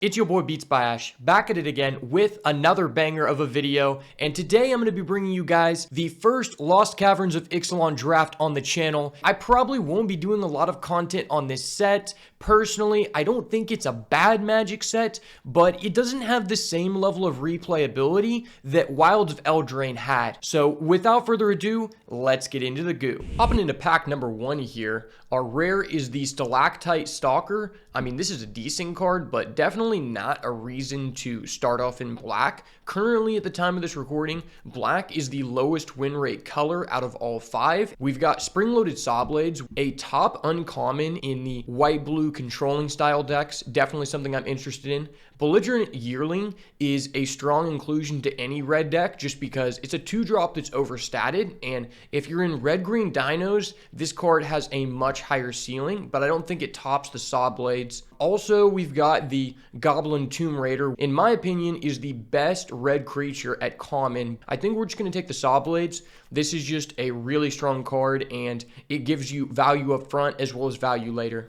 It's your boy Beats by Ash, back at it again with another banger of a video, and today I'm going to be bringing you guys the first Lost Caverns of Ixalan draft on the channel. I probably won't be doing a lot of content on this set. Personally, I don't think it's a bad Magic set, but it doesn't have the same level of replayability that Wilds of Eldraine had. So without further ado, let's get into the goo. Hopping into pack number 1 here, our rare is the Stalactite Stalker. I mean, this is a decent card, but definitely not a reason to start off in black. Currently, at the time of this recording, black is the lowest win rate color out of all 5. We've got Spring-Loaded Sawblades, a top uncommon in the white-blue controlling style decks, definitely something I'm interested in. Belligerent Yearling is a strong inclusion to any red deck just because it's a 2-drop that's overstated, and if you're in red-green dinos, this card has a much higher ceiling, but I don't think it tops the Sawblades. Also, we've got the Goblin Tomb Raider. In my opinion, is the best red creature at common. I think we're just going to take the Sawblades. This is just a really strong card, and it gives you value up front as well as value later.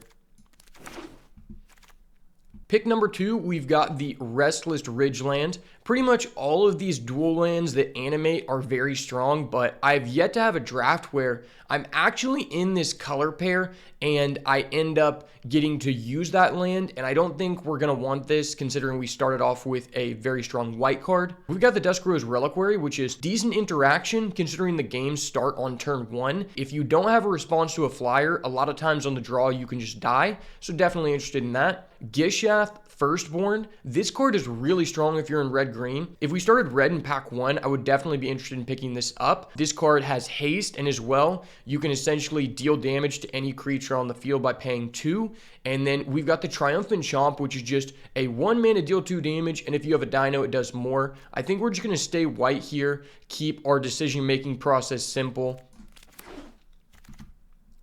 Pick number 2, we've got the Restless Ridgeland. Pretty much all of these dual lands that animate are very strong, but I've yet to have a draft where I'm actually in this color pair and I end up getting to use that land, and I don't think we're going to want this considering we started off with a very strong white card. We've got the Duskrose Reliquary, which is decent interaction considering the games start on turn 1. If you don't have a response to a flyer, a lot of times on the draw you can just die, so definitely interested in that. Gishath Firstborn. This card is really strong if you're in red-green. If we started red in pack 1, I would definitely be interested in picking this up. This card has haste, and as well, you can essentially deal damage to any creature on the field by paying 2. And then we've got the Triumphant Chomp, which is just a 1 mana deal 2 damage, and if you have a dino, it does more. I think we're just going to stay white here, keep our decision-making process simple.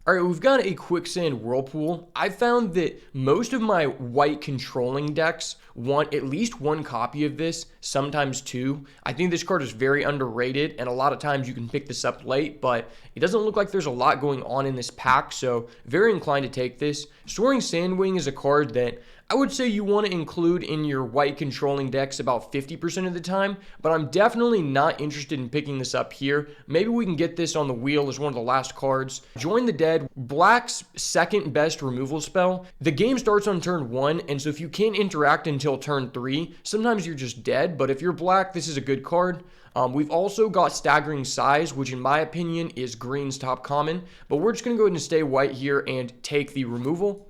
Alright, we've got a Quicksand Whirlpool. I found that most of my white controlling decks want at least 1 copy of this, sometimes 2. I think this card is very underrated, and a lot of times you can pick this up late, but it doesn't look like there's a lot going on in this pack, so very inclined to take this. Soaring Sandwing is a card that I would say you want to include in your white controlling decks about 50% of the time, but I'm definitely not interested in picking this up here. Maybe we can get this on the wheel as one of the last cards. Join the Dead, black's second best removal spell. The game starts on turn 1, and so if you can't interact until turn 3, sometimes you're just dead, but if you're black, this is a good card. We've also got Staggering Size, which in my opinion is green's top common, but we're just going to go ahead and stay white here and take the removal.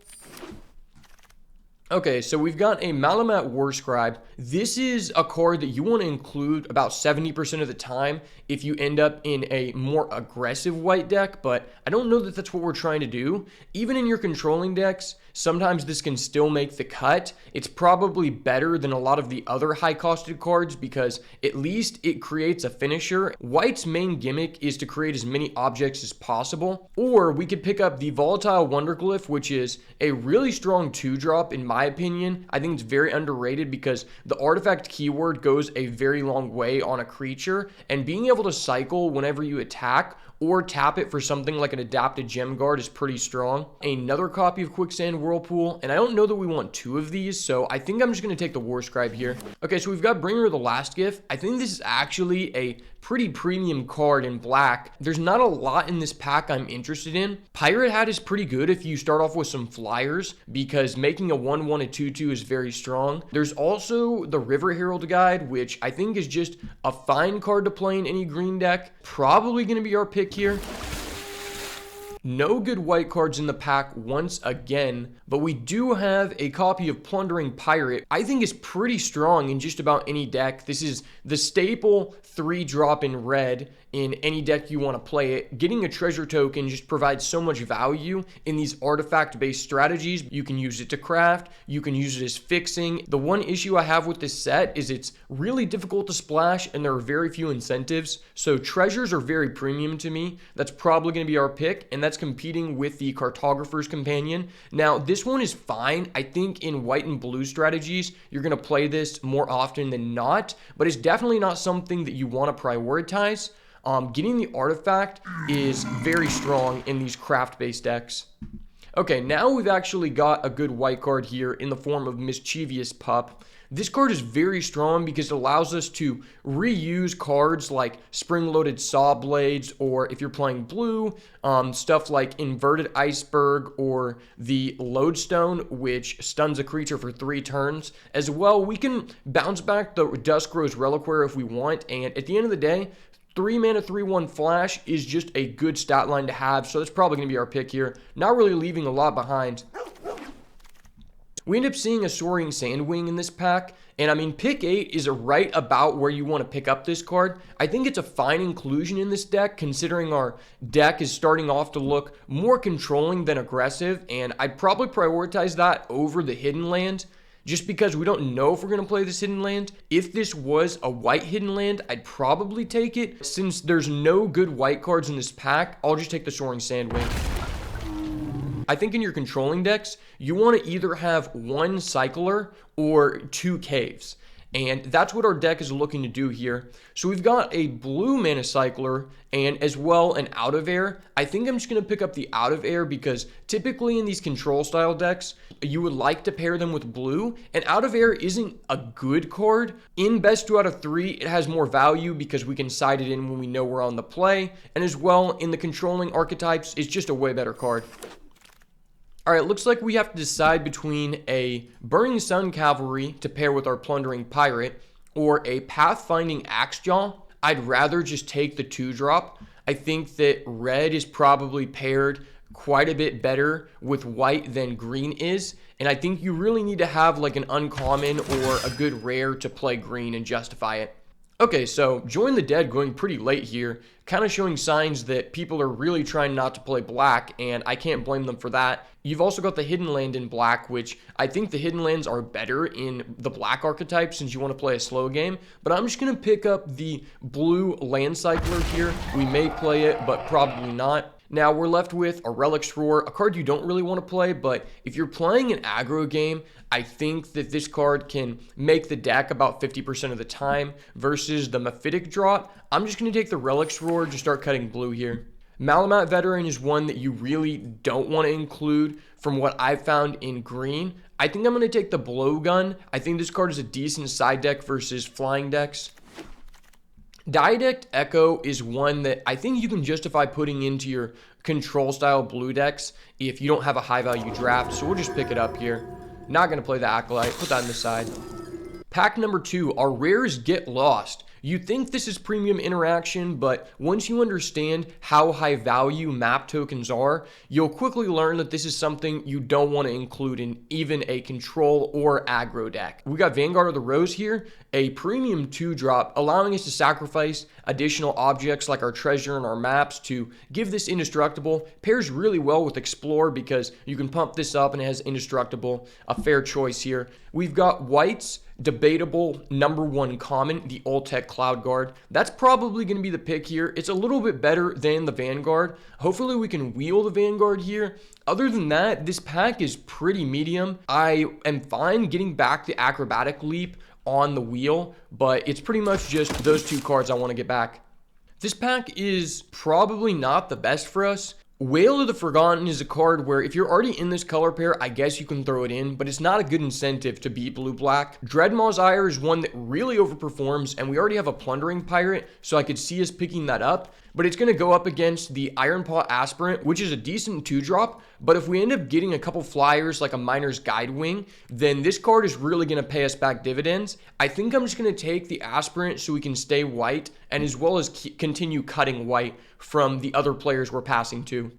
Okay, so we've got a Malamat Warscribe. This is a card that you want to include about 70% of the time if you end up in a more aggressive white deck, but I don't know that that's what we're trying to do. Even in your controlling decks, sometimes this can still make the cut. It's probably better than a lot of the other high-costed cards because at least it creates a finisher. White's main gimmick is to create as many objects as possible, or we could pick up the Volatile Wonderglyph, which is a really strong 2-drop in my opinion. I think it's very underrated because the artifact keyword goes a very long way on a creature, and being able to cycle whenever you attack or tap it for something like an adapted gem guard is pretty strong. Another copy of Quicksand Whirlpool, and I don't know that we want 2 of these, so I think I'm just going to take the Warscribe here. Okay, so we've got Bringer of the Last Gift. I think this is actually a pretty premium card in black. There's not a lot in this pack I'm interested in. Pirate Hat is pretty good if you start off with some flyers because making a 1/1 a 2/2 is very strong. There's also the River Herald Guide, which I think is just a fine card to play in any green deck. Probably going to be our pick here. No good white cards in the pack once again, but we do have a copy of Plundering Pirate. I think is pretty strong in just about any deck. This is the staple 3-drop in red in any deck you want to play it. Getting a treasure token just provides so much value in these artifact-based strategies. You can use it to craft, you can use it as fixing. The one issue I have with this set is it's really difficult to splash and there are very few incentives, so treasures are very premium to me. That's probably going to be our pick, and that's competing with the Cartographer's Companion. Now, this one is fine. I think in white and blue strategies, you're going to play this more often than not, but it's definitely not something that you want to prioritize. Getting the artifact is very strong in these craft-based decks. Okay, now we've actually got a good white card here in the form of Mischievous Pup. This card is very strong because it allows us to reuse cards like spring-loaded saw blades, or if you're playing blue, stuff like Inverted Iceberg or the Lodestone, which stuns a creature for 3 turns. As well, we can bounce back the Duskgrove's Reliquary if we want, and at the end of the day, 3 mana, 3/1 flash is just a good stat line to have, so that's probably going to be our pick here. Not really leaving a lot behind. We end up seeing a Soaring Sandwing in this pack, and I mean, pick 8 is right about where you want to pick up this card. I think it's a fine inclusion in this deck, considering our deck is starting off to look more controlling than aggressive, and I'd probably prioritize that over the Hidden Land, just because we don't know if we're going to play this Hidden Land. If this was a white Hidden Land, I'd probably take it. Since there's no good white cards in this pack, I'll just take the Soaring Sandwing. I think in your controlling decks, you want to either have 1 Cycler or 2 Caves. And that's what our deck is looking to do here. So we've got a blue mana Cycler and as well an Out of Air. I think I'm just going to pick up the Out of Air because typically in these control style decks, you would like to pair them with blue. And Out of Air isn't a good card. In best 2 out of 3, it has more value because we can side it in when we know we're on the play. And as well, in the controlling archetypes, it's just a way better card. Alright, looks like we have to decide between a Burning Sun Cavalry to pair with our Plundering Pirate or a Pathfinding Axejaw. I'd rather just take the 2-drop. I think that red is probably paired quite a bit better with white than green is, and I think you really need to have like an uncommon or a good rare to play green and justify it. Okay, so Join the Dead going pretty late here, kind of showing signs that people are really trying not to play black, and I can't blame them for that. You've also got the Hidden Land in black, which I think the Hidden Lands are better in the black archetype since you want to play a slow game, but I'm just going to pick up the blue Land Cycler here. We may play it, but probably not. Now we're left with a Relic's Roar, a card you don't really want to play, but if you're playing an aggro game, I think that this card can make the deck about 50% of the time versus the Mephitic Draught. I'm just going to take the Relic's Roar to start cutting blue here. Malamat Veteran is one that you really don't want to include from what I've found in green. I think I'm going to take the Blowgun. I think this card is a decent side deck versus flying decks. Diadect Echo is one that I think you can justify putting into your control style blue decks if you don't have a high value draft, so we'll just pick it up here. Not going to play the Acolyte, put that on the side. Pack number 2, our rares Get Lost. You think this is premium interaction, but once you understand how high value map tokens are, you'll quickly learn that this is something you don't want to include in even a control or aggro deck. We got Vanguard of the Rose here, a premium 2-drop, allowing us to sacrifice additional objects like our treasure and our maps to give this indestructible. Pairs really well with Explore because you can pump this up and it has indestructible. A fair choice here. We've got whites, debatable number 1 common, the Oltec Cloud Guard. That's probably going to be the pick here. It's a little bit better than the Vanguard. Hopefully we can wheel the Vanguard here. Other than that, this pack is pretty medium. I am fine getting back the Acrobatic Leap on the wheel, but it's pretty much just those 2 cards I want to get back. This pack is probably not the best for us. Wail of the Forgotten is a card where if you're already in this color pair, I guess you can throw it in, but it's not a good incentive to beat blue-black. Dreadmaw's Ire is one that really overperforms, and we already have a Plundering Pirate, so I could see us picking that up, but it's going to go up against the Ironpaw Aspirant, which is a decent 2-drop, but if we end up getting a couple flyers like a Miner's Guidewing, then this card is really going to pay us back dividends. I think I'm just going to take the Aspirant so we can stay white, and as well as continue cutting white from the other players we're passing to.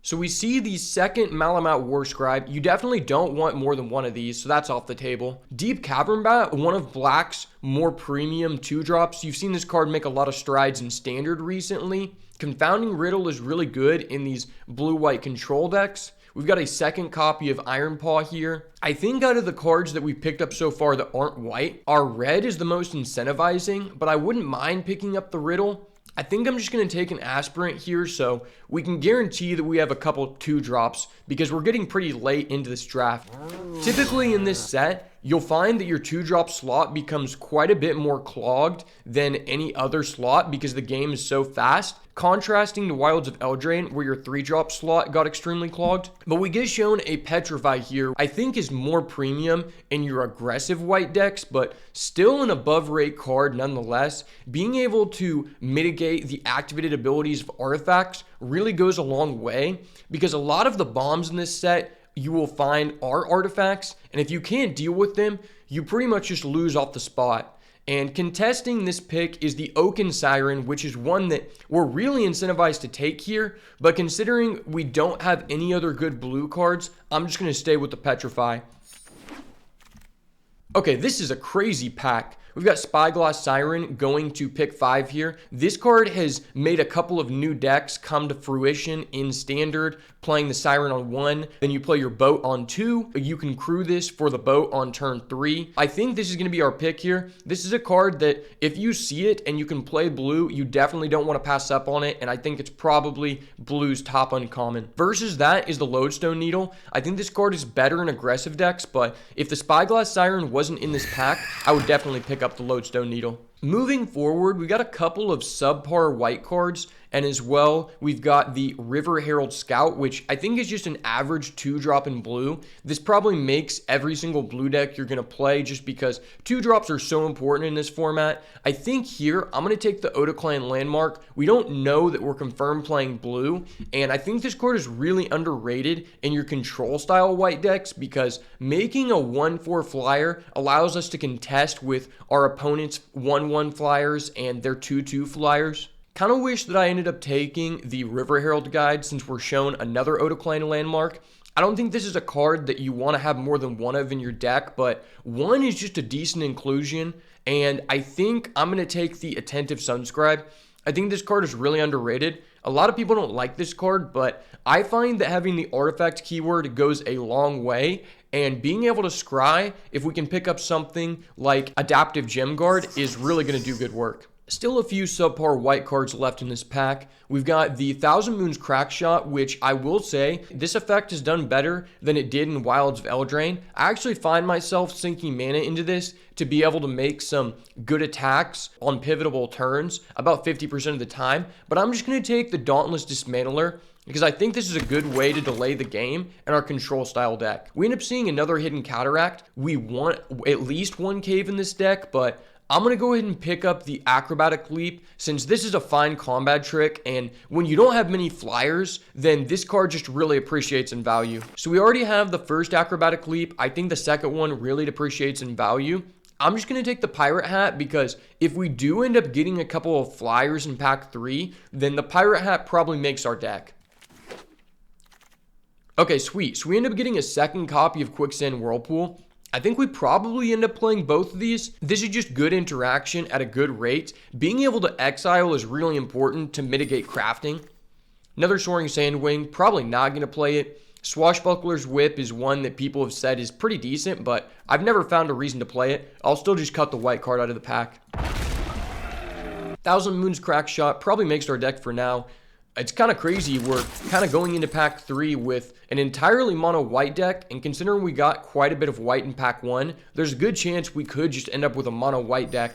So we see the second Malamat Warscribe. You definitely don't want more than one of these, so that's off the table. Deep Cavern Bat, one of Black's more premium 2-drops. You've seen this card make a lot of strides in Standard recently. Confounding Riddle is really good in these blue-white control decks. We've got a second copy of Ironpaw here. I think out of the cards that we've picked up so far that aren't white, our red is the most incentivizing, but I wouldn't mind picking up the Riddle. I think I'm just going to take an Aspirant here so we can guarantee that we have a couple 2-drops because we're getting pretty late into this draft. Typically in this set, you'll find that your 2-drop slot becomes quite a bit more clogged than any other slot because the game is so fast, contrasting to Wilds of Eldraine where your 3-drop slot got extremely clogged. But we get shown a Petrify here, I think is more premium in your aggressive white decks, but still an above rate card nonetheless. Being able to mitigate the activated abilities of artifacts really goes a long way because a lot of the bombs in this set you will find are artifacts, and if you can't deal with them, you pretty much just lose off the spot. And contesting this pick is the Oaken Siren, which is one that we're really incentivized to take here, but considering we don't have any other good blue cards, I'm just going to stay with the Petrify. Okay, this is a crazy pack. We've got Spyglass Siren going to pick 5 here. This card has made a couple of new decks come to fruition in Standard, playing the Siren on 1. Then you play your boat on 2. You can crew this for the boat on turn 3. I think this is going to be our pick here. This is a card that if you see it and you can play blue, you definitely don't want to pass up on it. And I think it's probably blue's top uncommon. Versus that is the Lodestone Needle. I think this card is better in aggressive decks, but if the Spyglass Siren wasn't in this pack, I would definitely pick up the Lodestone Needle. Moving forward, we got a couple of subpar white cards, and as well, we've got the River Herald Scout, which I think is just an average 2-drop in blue. This probably makes every single blue deck you're going to play just because 2-drops are so important in this format. I think here, I'm going to take the Otaclan Landmark. We don't know that we're confirmed playing blue, and I think this card is really underrated in your control style white decks because making a 1/4 flyer allows us to contest with our opponent's 1/1 flyers and their 2/2 flyers. Kind of wish that I ended up taking the River Herald guide since we're shown another Otaclan Landmark. I don't think this is a card that you want to have more than one of in your deck, but one is just a decent inclusion, and I think I'm going to take the Attentive Sunscribe. I think this card is really underrated. A lot of people don't like this card, but I find that having the artifact keyword goes a long way, and being able to scry, if we can pick up something like Adaptive Gem Guard, is really going to do good work. Still a few subpar white cards left in this pack. We've got the Thousand Moons Crackshot, which I will say, this effect has done better than it did in Wilds of Eldraine. I actually find myself sinking mana into this to be able to make some good attacks on pivotal turns about 50% of the time, but I'm just going to take the Dauntless Dismantler because I think this is a good way to delay the game in our control style deck. We end up seeing another Hidden Cataract. We want at least one cave in this deck, but I'm going to go ahead and pick up the Acrobatic Leap since this is a fine combat trick, and when you don't have many flyers, then this card just really appreciates in value. So we already have the first Acrobatic Leap. I think the second one really depreciates in value. I'm just going to take the Pirate Hat because if we do end up getting a couple of flyers in pack 3, then the Pirate Hat probably makes our deck. Okay, sweet. So we end up getting a second copy of Quicksand Whirlpool. I think we probably end up playing both of these. This is just good interaction at a good rate. Being able to exile is really important to mitigate crafting. Another Soaring Sandwing, probably not going to play it. Swashbuckler's Whip is one that people have said is pretty decent, but I've never found a reason to play it. I'll still just cut the white card out of the pack. Thousand Moons Crackshot probably makes our deck for now. It's kind of crazy. We're kind of going into pack 3 with an entirely mono white deck, and considering we got quite a bit of white in pack 1, there's a good chance we could just end up with a mono white deck.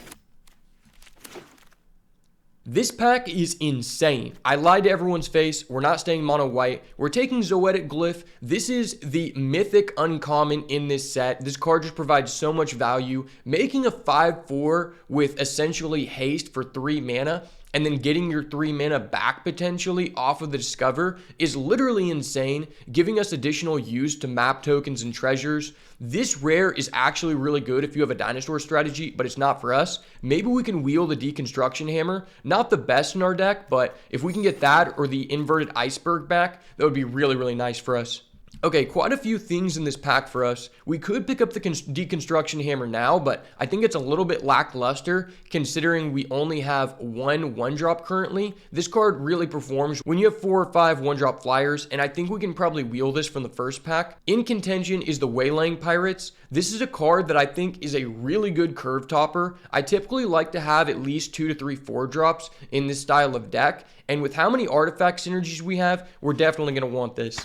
This pack is insane. I lied to everyone's face. We're not staying mono white. We're taking Zoetic Glyph. This is the mythic uncommon in this set. This card just provides so much value. Making a 5/4 with essentially haste for 3 mana and then getting your 3 mana back potentially off of the Discover is literally insane, giving us additional use to map tokens and treasures. This rare is actually really good if you have a dinosaur strategy, but it's not for us. Maybe we can wield the Deconstruction Hammer. Not the best in our deck, but if we can get that or the Inverted Iceberg back, that would be really, really nice for us. Okay, quite a few things in this pack for us. We could pick up the Deconstruction Hammer now, but I think it's a little bit lackluster considering we only have one 1-drop currently. This card really performs when you have 4 or 5 1-drop flyers, and I think we can probably wheel this from the first pack. In contention is the Waylaying Pirates. This is a card that I think is a really good curve topper. I typically like to have at least 2 to 3 4-drops in this style of deck, and with how many artifact synergies we have, we're definitely going to want this.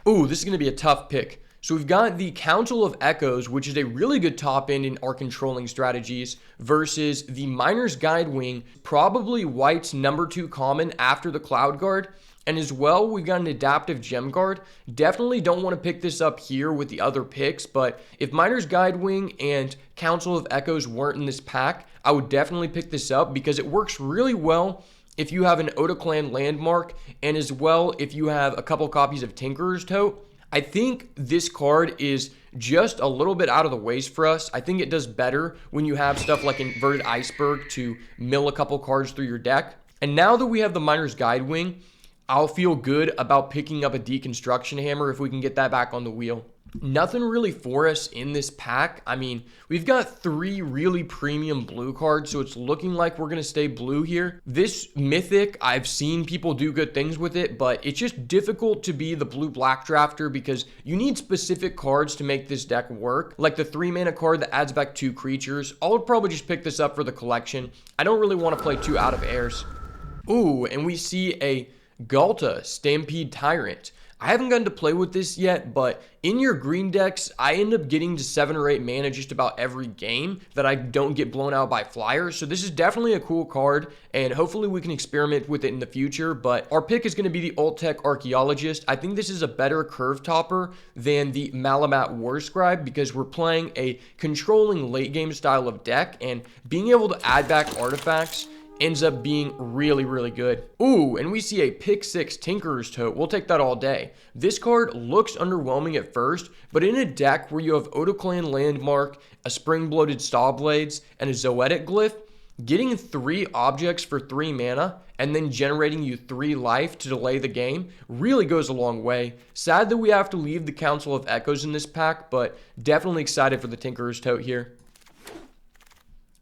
Ooh, this is going to be a tough pick. So we've got the Council of Echoes, which is a really good top end in our controlling strategies, versus the Miner's Guidewing, probably white's number 2 common after the Cloud Guard. And as well, we've got an adaptive gem guard. Definitely don't want to pick this up here with the other picks, but if Miner's Guidewing and Council of Echoes weren't in this pack, I would definitely pick this up because it works really well if you have an Otaclan landmark, and as well if you have a couple copies of Tinkerer's Tote. I think this card is just a little bit out of the ways for us. I think it does better when you have stuff like Inverted Iceberg to mill a couple cards through your deck. And now that we have the Miner's Guidewing, I'll feel good about picking up a Deconstruction Hammer if we can get that back on the wheel. Nothing really for us in this pack. I mean, we've got 3 really premium blue cards, so it's looking like we're going to stay blue here. This Mythic, I've seen people do good things with it, but it's just difficult to be the blue-black drafter because you need specific cards to make this deck work. Like the 3-mana card that adds back 2 creatures. I would probably just pick this up for the collection. I don't really want to play 2 out of airs. Ooh, and we see a Galta Stampede Tyrant. I haven't gotten to play with this yet, but in your green decks, I end up getting to 7 or 8 mana just about every game that I don't get blown out by flyers. So this is definitely a cool card, and hopefully we can experiment with it in the future. But our pick is going to be the Alt-Tech Archaeologist. I think this is a better curve topper than the Malamat War Scribe because we're playing a controlling late game style of deck, and being able to add back artifacts ends up being really, really good. Ooh, and we see a pick 6 Tinkerer's Tote. We'll take that all day. This card looks underwhelming at first, but in a deck where you have Otaclan Landmark, a Spring-Bloated Stawblades, and a Zoetic Glyph, getting 3 objects for 3 mana and then generating you 3 life to delay the game really goes a long way. Sad that we have to leave the Council of Echoes in this pack, but definitely excited for the Tinkerer's Tote here.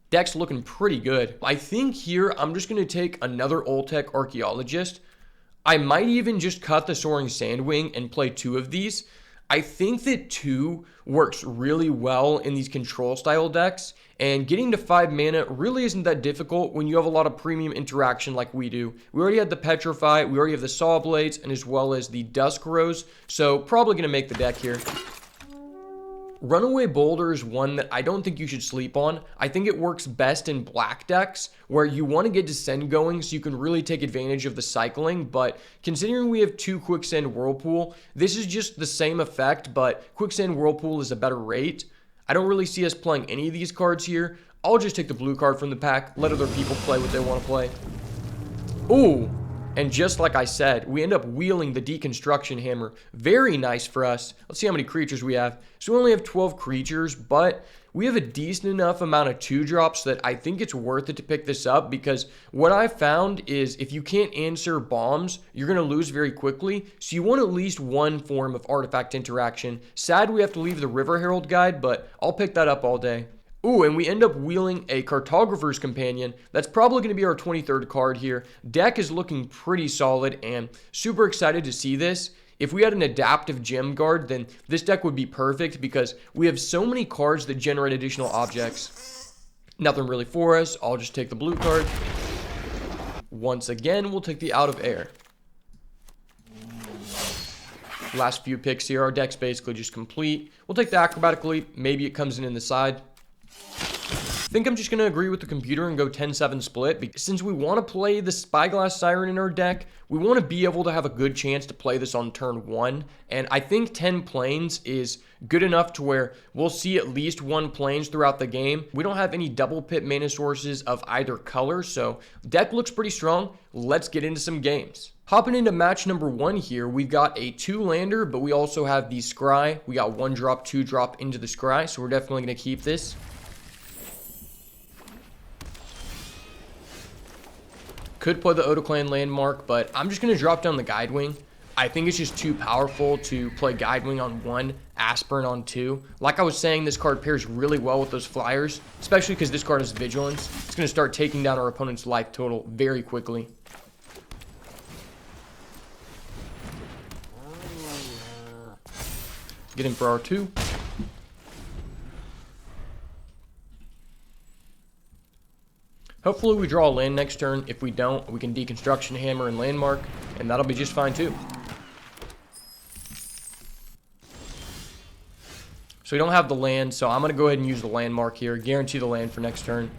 Deck's looking pretty good. I think here I'm just going to take another Alt-Tech Archaeologist. I might even just cut the Soaring Sandwing and play 2 of these. I think that 2 works really well in these control style decks, and getting to 5 mana really isn't that difficult when you have a lot of premium interaction like we do. We already had the Petrify, we already have the Sawblades, and as well as the Dusk Rose, so probably going to make the deck here. Runaway Boulder is one that I don't think you should sleep on. I think it works best in black decks where you want to get Descend going so you can really take advantage of the cycling, but considering we have 2 Quicksand Whirlpool, this is just the same effect, but Quicksand Whirlpool is a better rate. I don't really see us playing any of these cards here. I'll just take the blue card from the pack, let other people play what they want to play. Ooh. And just like I said, we end up wheeling the Deconstruction Hammer. Very nice for us. Let's see how many creatures we have. So we only have 12 creatures, but we have a decent enough amount of 2-drops that I think it's worth it to pick this up, because what I found is if you can't answer bombs, you're going to lose very quickly. So you want at least 1 form of artifact interaction. Sad we have to leave the River Herald guide, but I'll pick that up all day. Ooh, and we end up wheeling a Cartographer's Companion. That's probably going to be our 23rd card here. Deck is looking pretty solid and super excited to see this. If we had an adaptive gem guard, then this deck would be perfect because we have so many cards that generate additional objects. Nothing really for us. I'll just take the blue card. Once again, we'll take the Out of Air. Last few picks here. Our deck's basically just complete. We'll take the Acrobatic Leap. Maybe it comes in the side. I think I'm just going to agree with the computer and go 10-7 split, because since we want to play the Spyglass Siren in our deck, we want to be able to have a good chance to play this on turn 1, and I think 10 planes is good enough to where we'll see at least 1 planes throughout the game. We don't have any double pit mana sources of either color, so deck looks pretty strong. Let's get into some games. Hopping into match number 1 here, we've got a 2-lander, but we also have the Scry. We got 1-drop, 2-drop into the Scry, so we're definitely going to keep this. Could play the Otaclan Landmark, but I'm just going to drop down the Guidewing. I think it's just too powerful to play Guidewing on 1, Aspirin on 2. Like I was saying, this card pairs really well with those flyers, especially because this card is Vigilance. It's going to start taking down our opponent's life total very quickly. Get in for our 2. Hopefully we draw a land next turn. If we don't, we can Deconstruction Hammer and Landmark, and that'll be just fine too. So we don't have the land, so I'm going to go ahead and use the landmark here. Guarantee the land for next turn.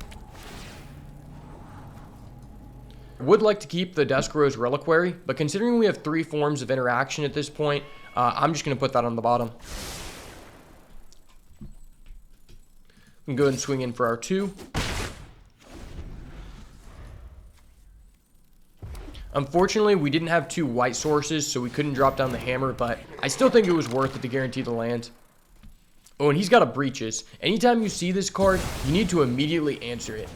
I would like to keep the Duskuro's Reliquary, but considering we have 3 forms of interaction at this point, I'm just going to put that on the bottom. We can go ahead and swing in for our 2. Unfortunately, we didn't have 2 white sources, so we couldn't drop down the hammer, but I still think it was worth it to guarantee the land. Oh, and he's got a Breaches. Anytime you see this card, you need to immediately answer it.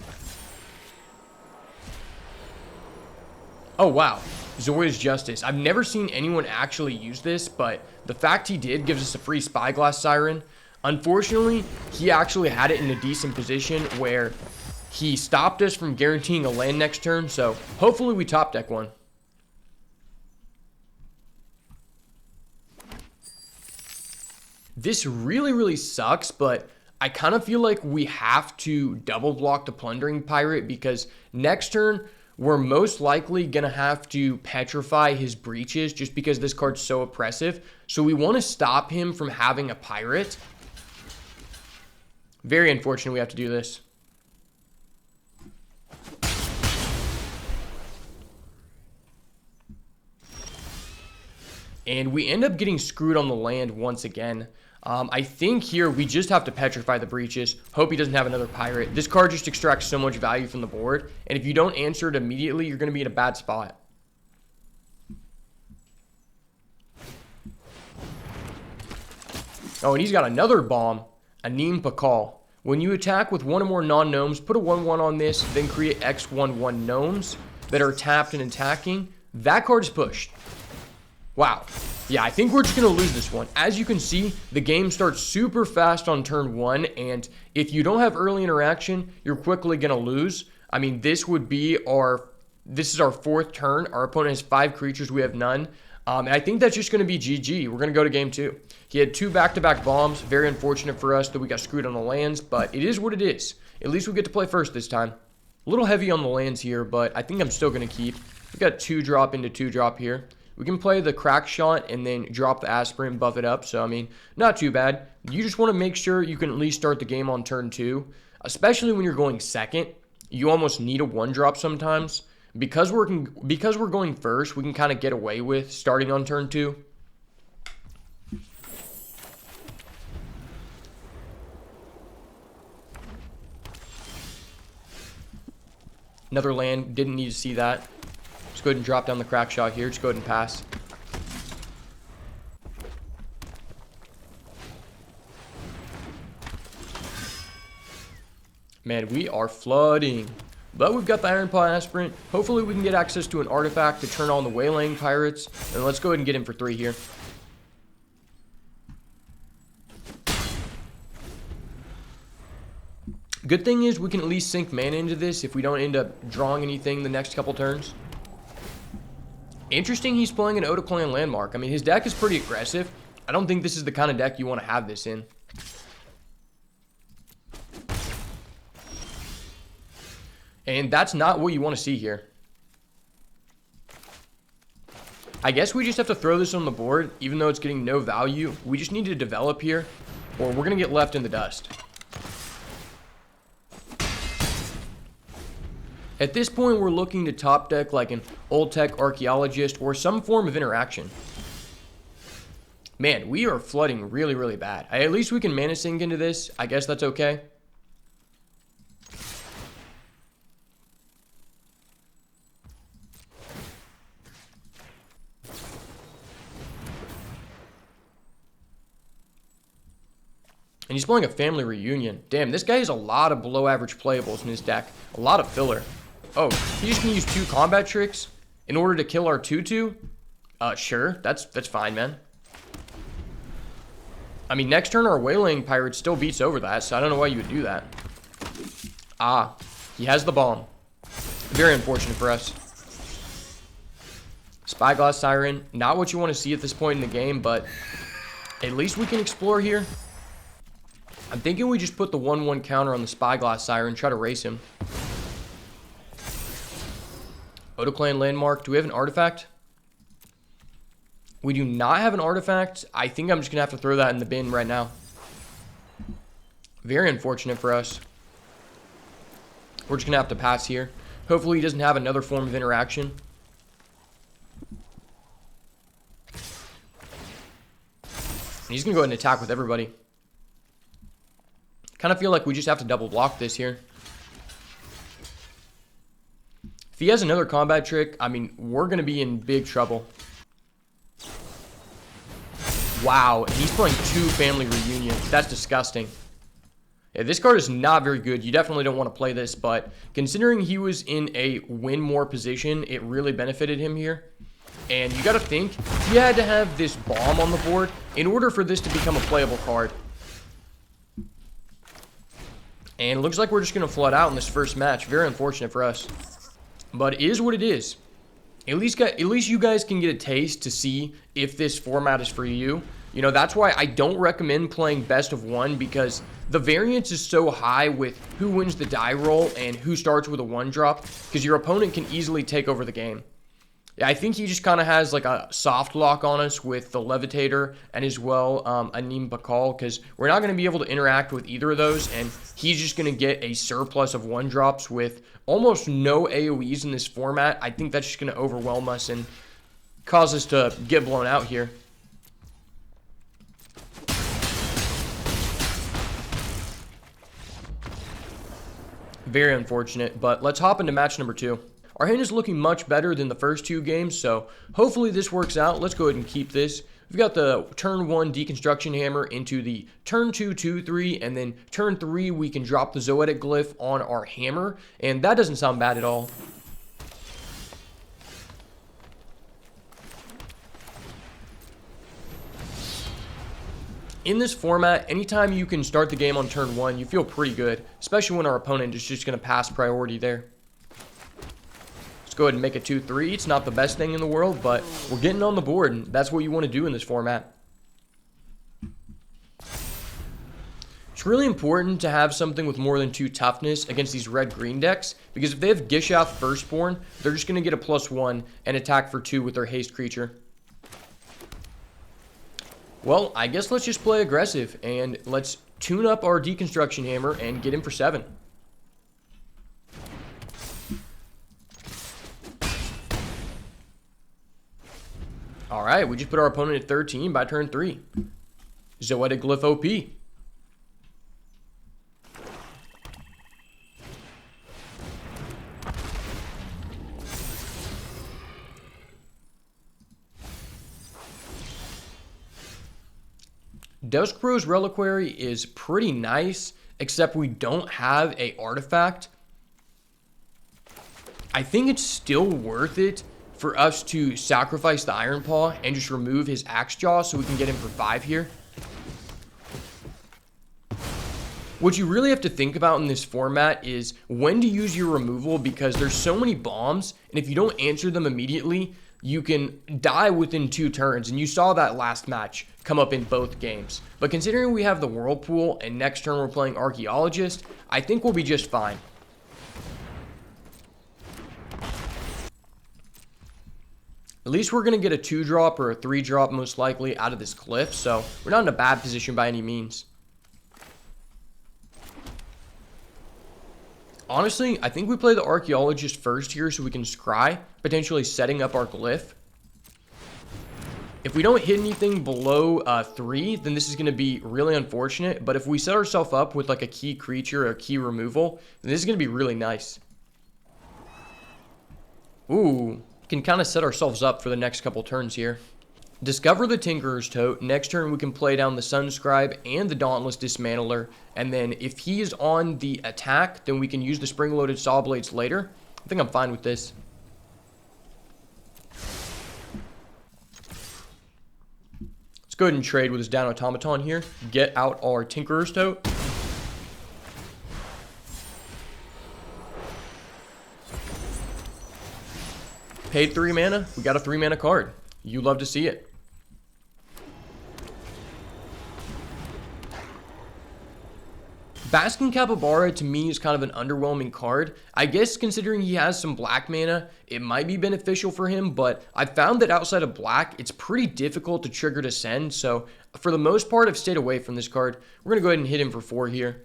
Oh, wow. Azorious Justice. I've never seen anyone actually use this, but the fact he did gives us a free Spyglass Siren. Unfortunately, he actually had it in a decent position where he stopped us from guaranteeing a land next turn, so hopefully we top deck one. This really sucks, but I kind of feel like we have to double block the Plundering Pirate because next turn we're most likely going to have to petrify his Breaches just because this card's so oppressive. So we want to stop him from having a pirate. Very unfortunate we have to do this. And we end up getting screwed on the land once again. I think here we just have to petrify the Breaches. Hope he doesn't have another pirate. This card just extracts so much value from the board. And if you don't answer it immediately, you're going to be in a bad spot. Oh, and he's got another bomb. Anim Pakal. When you attack with 1 or more non-gnomes, put a 1/1 on this, then create X11 gnomes that are tapped and attacking. That card is pushed. Wow. Yeah, I think we're just going to lose this one. As you can see, the game starts super fast on turn 1, and if you don't have early interaction, you're quickly going to lose. I mean, this is our 4th turn. Our opponent has 5 creatures. We have none. And I think that's just going to be GG. We're going to go to game 2. He had 2 back-to-back bombs. Very unfortunate for us that we got screwed on the lands, but it is what it is. At least we get to play first this time. A little heavy on the lands here, but I think I'm still going to keep. We got 2-drop into 2-drop here. We can play the Crack Shot and then drop the Aspirin, buff it up. So, I mean, not too bad. You just want to make sure you can at least start the game on turn 2. Especially when you're going second. You almost need a 1-drop sometimes. Because we're going first, we can kind of get away with starting on turn 2. Another land. Didn't need to see that. Just go ahead and drop down the Crack Shot here. Just go ahead and pass. Man, we are flooding. But we've got the Iron Paw Aspirant. Hopefully we can get access to an artifact to turn on the Waylaying Pirates. And let's go ahead and get in for 3 here. Good thing is we can at least sink mana into this if we don't end up drawing anything the next couple turns. Interesting he's playing an Otaclan Landmark. I mean, his deck is pretty aggressive. I don't think this is the kind of deck you want to have this in. And that's not what you want to see here. I guess we just have to throw this on the board, even though it's getting no value. We just need to develop here, or we're going to get left in the dust. At this point, we're looking to top deck like an Old Tech Archaeologist or some form of interaction. Man, we are flooding really bad. At least we can mana sink into this. I guess that's okay. And he's playing a Family Reunion. Damn, this guy has a lot of below average playables in his deck. A lot of filler. Oh, he just can use 2 combat tricks in order to kill our 2/2? Sure. That's fine, man. I mean, next turn our Waylaying Pirate still beats over that, so I don't know why you would do that. Ah, he has the bomb. Very unfortunate for us. Spyglass Siren, not what you want to see at this point in the game, but at least we can explore here. I'm thinking we just put the 1/1 counter on the Spyglass Siren, try to race him. Otaclan Landmark. Do we have an artifact? We do not have an artifact. I think I'm just going to have to throw that in the bin right now. Very unfortunate for us. We're just going to have to pass here. Hopefully he doesn't have another form of interaction. And he's going to go ahead and attack with everybody. Kind of feel like we just have to double block this here. If he has another combat trick, I mean, we're going to be in big trouble. Wow, and he's playing 2 family reunions. That's disgusting. Yeah, this card is not very good. You definitely don't want to play this, but considering he was in a win more position, it really benefited him here. And you got to think, he had to have this bomb on the board in order for this to become a playable card. And it looks like we're just going to flood out in this first match. Very unfortunate for us. But it is what it is. At least you guys can get a taste to see if this format is for you. You know, that's why I don't recommend playing best of 1, because the variance is so high with who wins the die roll and who starts with a 1-drop, because your opponent can easily take over the game. I think he just kind of has like a soft lock on us with the Levitator and as well Anim Bakal, because we're not going to be able to interact with either of those, and he's just going to get a surplus of 1-drops with almost no AoEs in this format. I think that's just going to overwhelm us and cause us to get blown out here. Very unfortunate, but let's hop into match number 2. Our hand is looking much better than the first 2 games, so hopefully this works out. Let's go ahead and keep this. We've got the turn 1 deconstruction hammer into the turn 2 2-3, and then turn 3 we can drop the Zoetic glyph on our hammer, and that doesn't sound bad at all. In this format, anytime you can start the game on turn 1, you feel pretty good, especially when our opponent is just going to pass priority there. Go ahead and make it 2-3. It's not the best thing in the world, but we're getting on the board, and that's what you want to do in this format. It's really important to have something with more than 2 toughness against these red-green decks, because if they have Gishath Firstborn, they're just going to get a +1 and attack for 2 with their haste creature. Well, I guess let's just play aggressive, and let's tune up our deconstruction hammer and get in for 7. Alright, we just put our opponent at 13 by turn 3. Zoetic Glyph OP. Duskbrow's Reliquary is pretty nice, except we don't have a artifact. I think it's still worth it for us to sacrifice the Iron Paw and just remove his Axe Jaw so we can get him for 5 here. What you really have to think about in this format is when to use your removal, because there's so many bombs, and if you don't answer them immediately, you can die within 2 turns, and you saw that last match come up in both games. But considering we have the Whirlpool and next turn we're playing Archaeologist, I think we'll be just fine. At least we're going to get a 2-drop or a 3-drop most likely out of this glyph, so we're not in a bad position by any means. Honestly, I think we play the Archaeologist first here so we can scry, potentially setting up our glyph. If we don't hit anything below 3, then this is going to be really unfortunate, but if we set ourselves up with like a key creature or a key removal, then this is going to be really nice. Ooh. Can kind of set ourselves up for the next couple turns here. Discover the Tinkerer's Tote. Next turn we can play down the Sunscribe and the Dauntless Dismantler, and then if he is on the attack, then we can use the Spring-Loaded Saw Blades later. I think I'm fine with this. Let's go ahead and trade with his Down Automaton here. Get out our Tinkerer's Tote. Paid 3 mana. We got a 3 mana card. You love to see it. Basking Capybara to me is kind of an underwhelming card. I guess considering he has some black mana, it might be beneficial for him, but I found that outside of black, it's pretty difficult to trigger to send, so For the most part, I've stayed away from this card. We're going to go ahead and hit him for 4 here.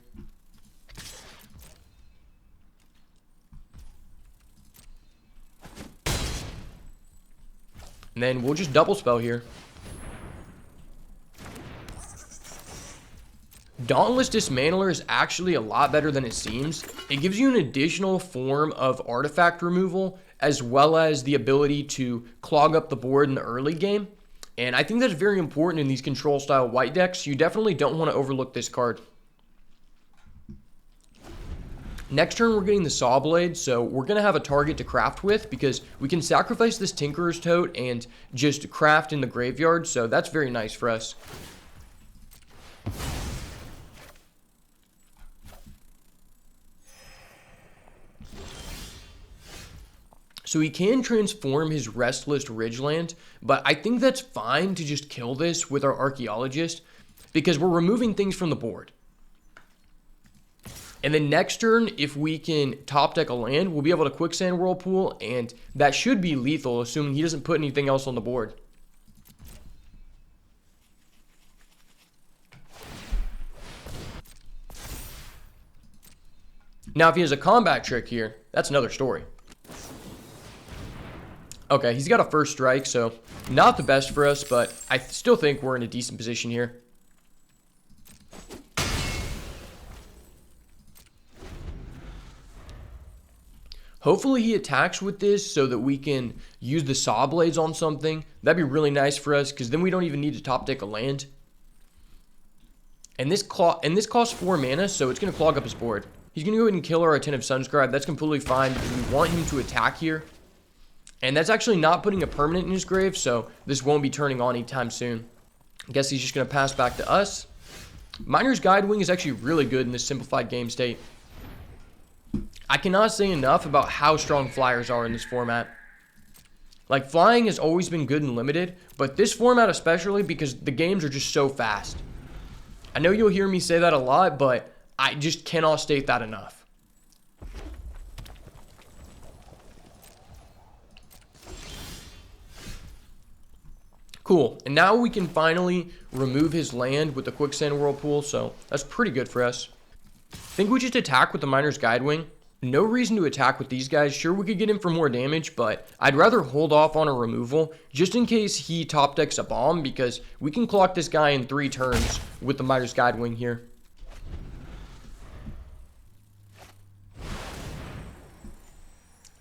And then we'll just double spell here. Dauntless Dismantler is actually a lot better than it seems. It gives you an additional form of artifact removal, as well as the ability to clog up the board in the early game. And I think that's very important in these control style white decks. You definitely don't want to overlook this card. Next turn, we're getting the Saw Blade, so we're going to have a target to craft with because we can sacrifice this Tinkerer's Tote and just craft in the graveyard, so that's very nice for us. So he can transform his Restless Ridgeland, but I think that's fine to just kill this with our Archaeologist because we're removing things from the board. And then next turn, if we can top deck a land, we'll be able to Quicksand Whirlpool, and that should be lethal, assuming he doesn't put anything else on the board. Now, if he has a combat trick here, that's another story. Okay, he's got a first strike, so not the best for us, but I still think we're in a decent position here. Hopefully he attacks with this so that we can use the Saw Blades on something. That'd be really nice for us because then we don't even need to top deck a land. And this costs 4 mana, so it's going to clog up his board. He's going to go ahead and kill our Attentive Sunscribe. That's completely fine because we want him to attack here. And that's actually not putting a permanent in his grave, so this won't be turning on anytime soon. I guess he's just going to pass back to us. Miner's Guidewing is actually really good in this simplified game state. I cannot say enough about how strong flyers are in this format. Like, flying has always been good and limited, but this format especially because the games are just so fast. I know you'll hear me say that a lot, but I just cannot state that enough. Cool, and now we can finally remove his land with the Quicksand Whirlpool, so that's pretty good for us. I think we just attack with the Miner's Guidewing. No reason to attack with these guys. Sure, we could get him for more damage, but I'd rather hold off on a removal just in case he top decks a bomb because we can clock this guy in 3 turns with the Miner's Guidewing here.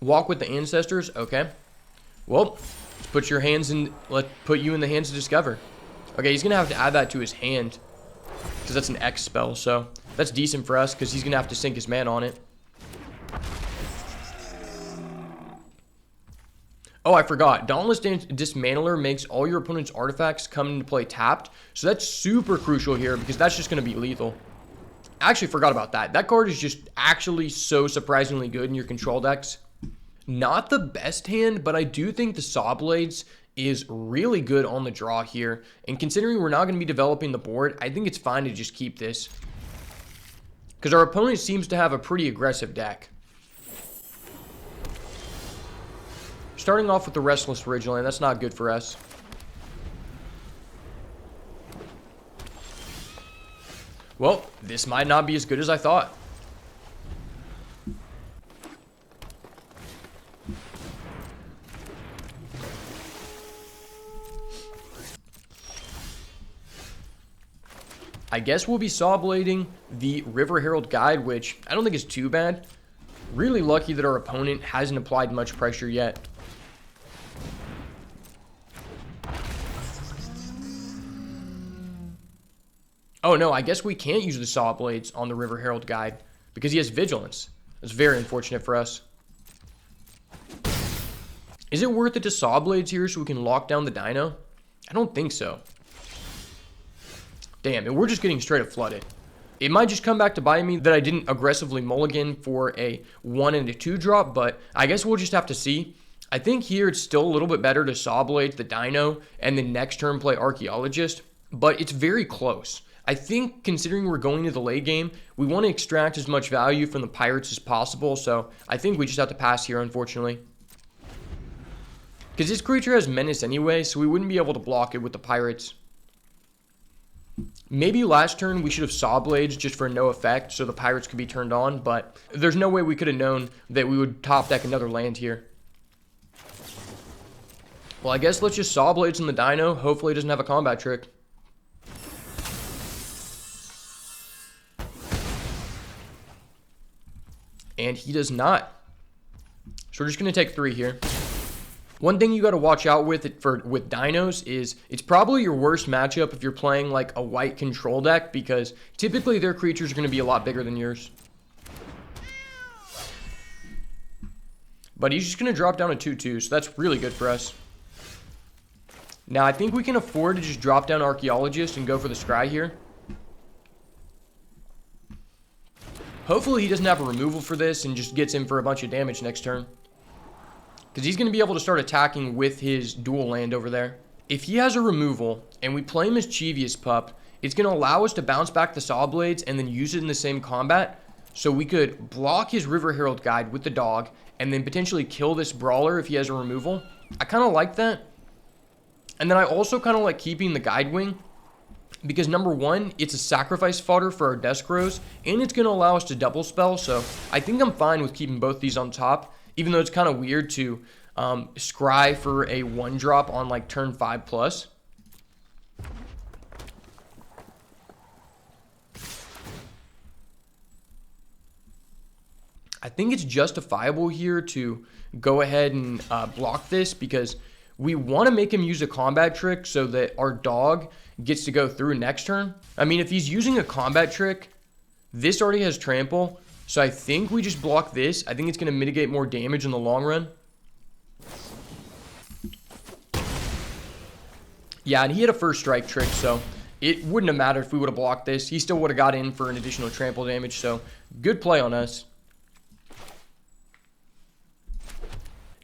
Walk with the Ancestors. Okay. Well, let's put you in the hands to discover. Okay, he's going to have to add that to his hand because that's an X spell, so that's decent for us because he's going to have to sink his mana on it. Oh, I forgot. Dauntless Dismantler makes all your opponent's artifacts come into play tapped. So that's super crucial here because that's just going to be lethal. I actually forgot about that. That card is just actually so surprisingly good in your control decks. Not the best hand, but I do think the Saw Blades is really good on the draw here. And considering we're not going to be developing the board, I think it's fine to just keep this. Because our opponent seems to have a pretty aggressive deck. Starting off with the Restless Ridgeland, that's not good for us. Well, this might not be as good as I thought. I guess we'll be Saw Blading the River Herald Guide, which I don't think is too bad. Really lucky that our opponent hasn't applied much pressure yet. Oh no, I guess we can't use the Saw Blades on the River Herald Guide because he has Vigilance. That's very unfortunate for us. Is it worth it to Saw Blades here so we can lock down the Dino? I don't think so. Damn, and we're just getting straight up flooded. It might just come back to bite me that I didn't aggressively mulligan for a 1 and a 2 drop, but I guess we'll just have to see. I think here it's still a little bit better to Saw Blade the Dino and then next turn play Archaeologist, but it's very close. I think considering we're going to the late game, we want to extract as much value from the Pirates as possible, so I think we just have to pass here, unfortunately. Because this creature has Menace anyway, so we wouldn't be able to block it with the Pirates. Maybe last turn we should have Saw Blades just for no effect so the pirates could be turned on, but there's no way we could have known that we would top deck another land here. Well, I guess let's just Saw Blades in the Dino. Hopefully it doesn't have a combat trick. And he does not. So we're just going to take 3 here. One thing you got to watch out with dinos is it's probably your worst matchup if you're playing like a white control deck, because typically their creatures are going to be a lot bigger than yours. But he's just going to drop down a 2/2, so that's really good for us. Now I think we can afford to just drop down Archaeologist and go for the Scry here. Hopefully he doesn't have a removal for this and just gets in for a bunch of damage next turn, because he's going to be able to start attacking with his dual land over there. If he has a removal and we play Mischievous Pup, it's going to allow us to bounce back the Saw Blades and then use it in the same combat. So we could block his River Herald Guide with the dog and then potentially kill this Brawler if he has a removal. I kind of like that. And then I also kind of like keeping the Guide Wing, because number one, it's a sacrifice fodder for our Desk Rows, and it's going to allow us to double spell. So I think I'm fine with keeping both these on top, even though it's kind of weird to scry for a 1-drop on like turn 5+. I think it's justifiable here to go ahead and block this, because we want to make him use a combat trick so that our dog gets to go through next turn. I mean, if he's using a combat trick, this already has trample. So I think we just block this. I think it's going to mitigate more damage in the long run. Yeah, and he had a first strike trick, so it wouldn't have mattered if we would have blocked this. He still would have got in for an additional trample damage, so good play on us.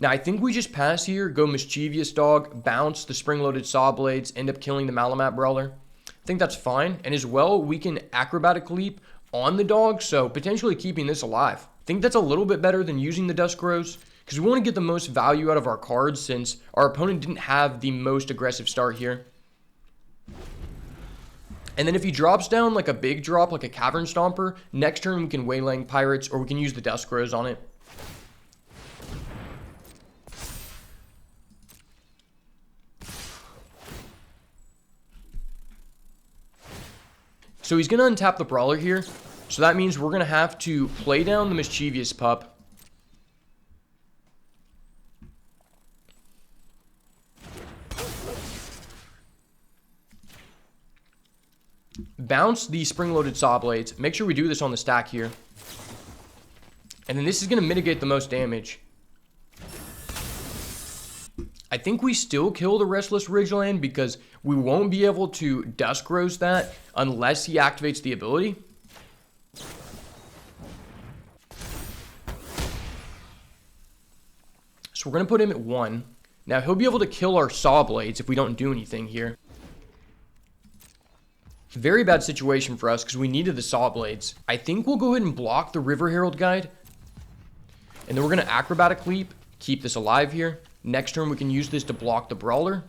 Now, I think we just pass here, go Mischievous Dog, bounce the spring-loaded Saw Blades, end up killing the Malamat Brawler. I think that's fine. And as well, we can Acrobatic Leap on the dog, so potentially keeping this alive. I think that's a little bit better than using the Dusk Rose, because we want to get the most value out of our cards since our opponent didn't have the most aggressive start here. And then if he drops down like a big drop, like a Cavern Stomper, next turn we can Waylaying Pirates, or we can use the Dusk Rose on it. So he's going to untap the Brawler here. So that means we're going to have to play down the Mischievous Pup. Bounce the spring-loaded Saw Blades. Make sure we do this on the stack here. And then this is going to mitigate the most damage. I think we still kill the Restless Ridgeland because we won't be able to Dusk Rose that unless he activates the ability. So we're going to put him at 1. Now he'll be able to kill our Saw Blades if we don't do anything here. Very bad situation for us because we needed the Saw Blades. I think we'll go ahead and block the River Herald Guide. And then we're going to Acrobatic Leap, keep this alive here. Next turn, we can use this to block the Brawler.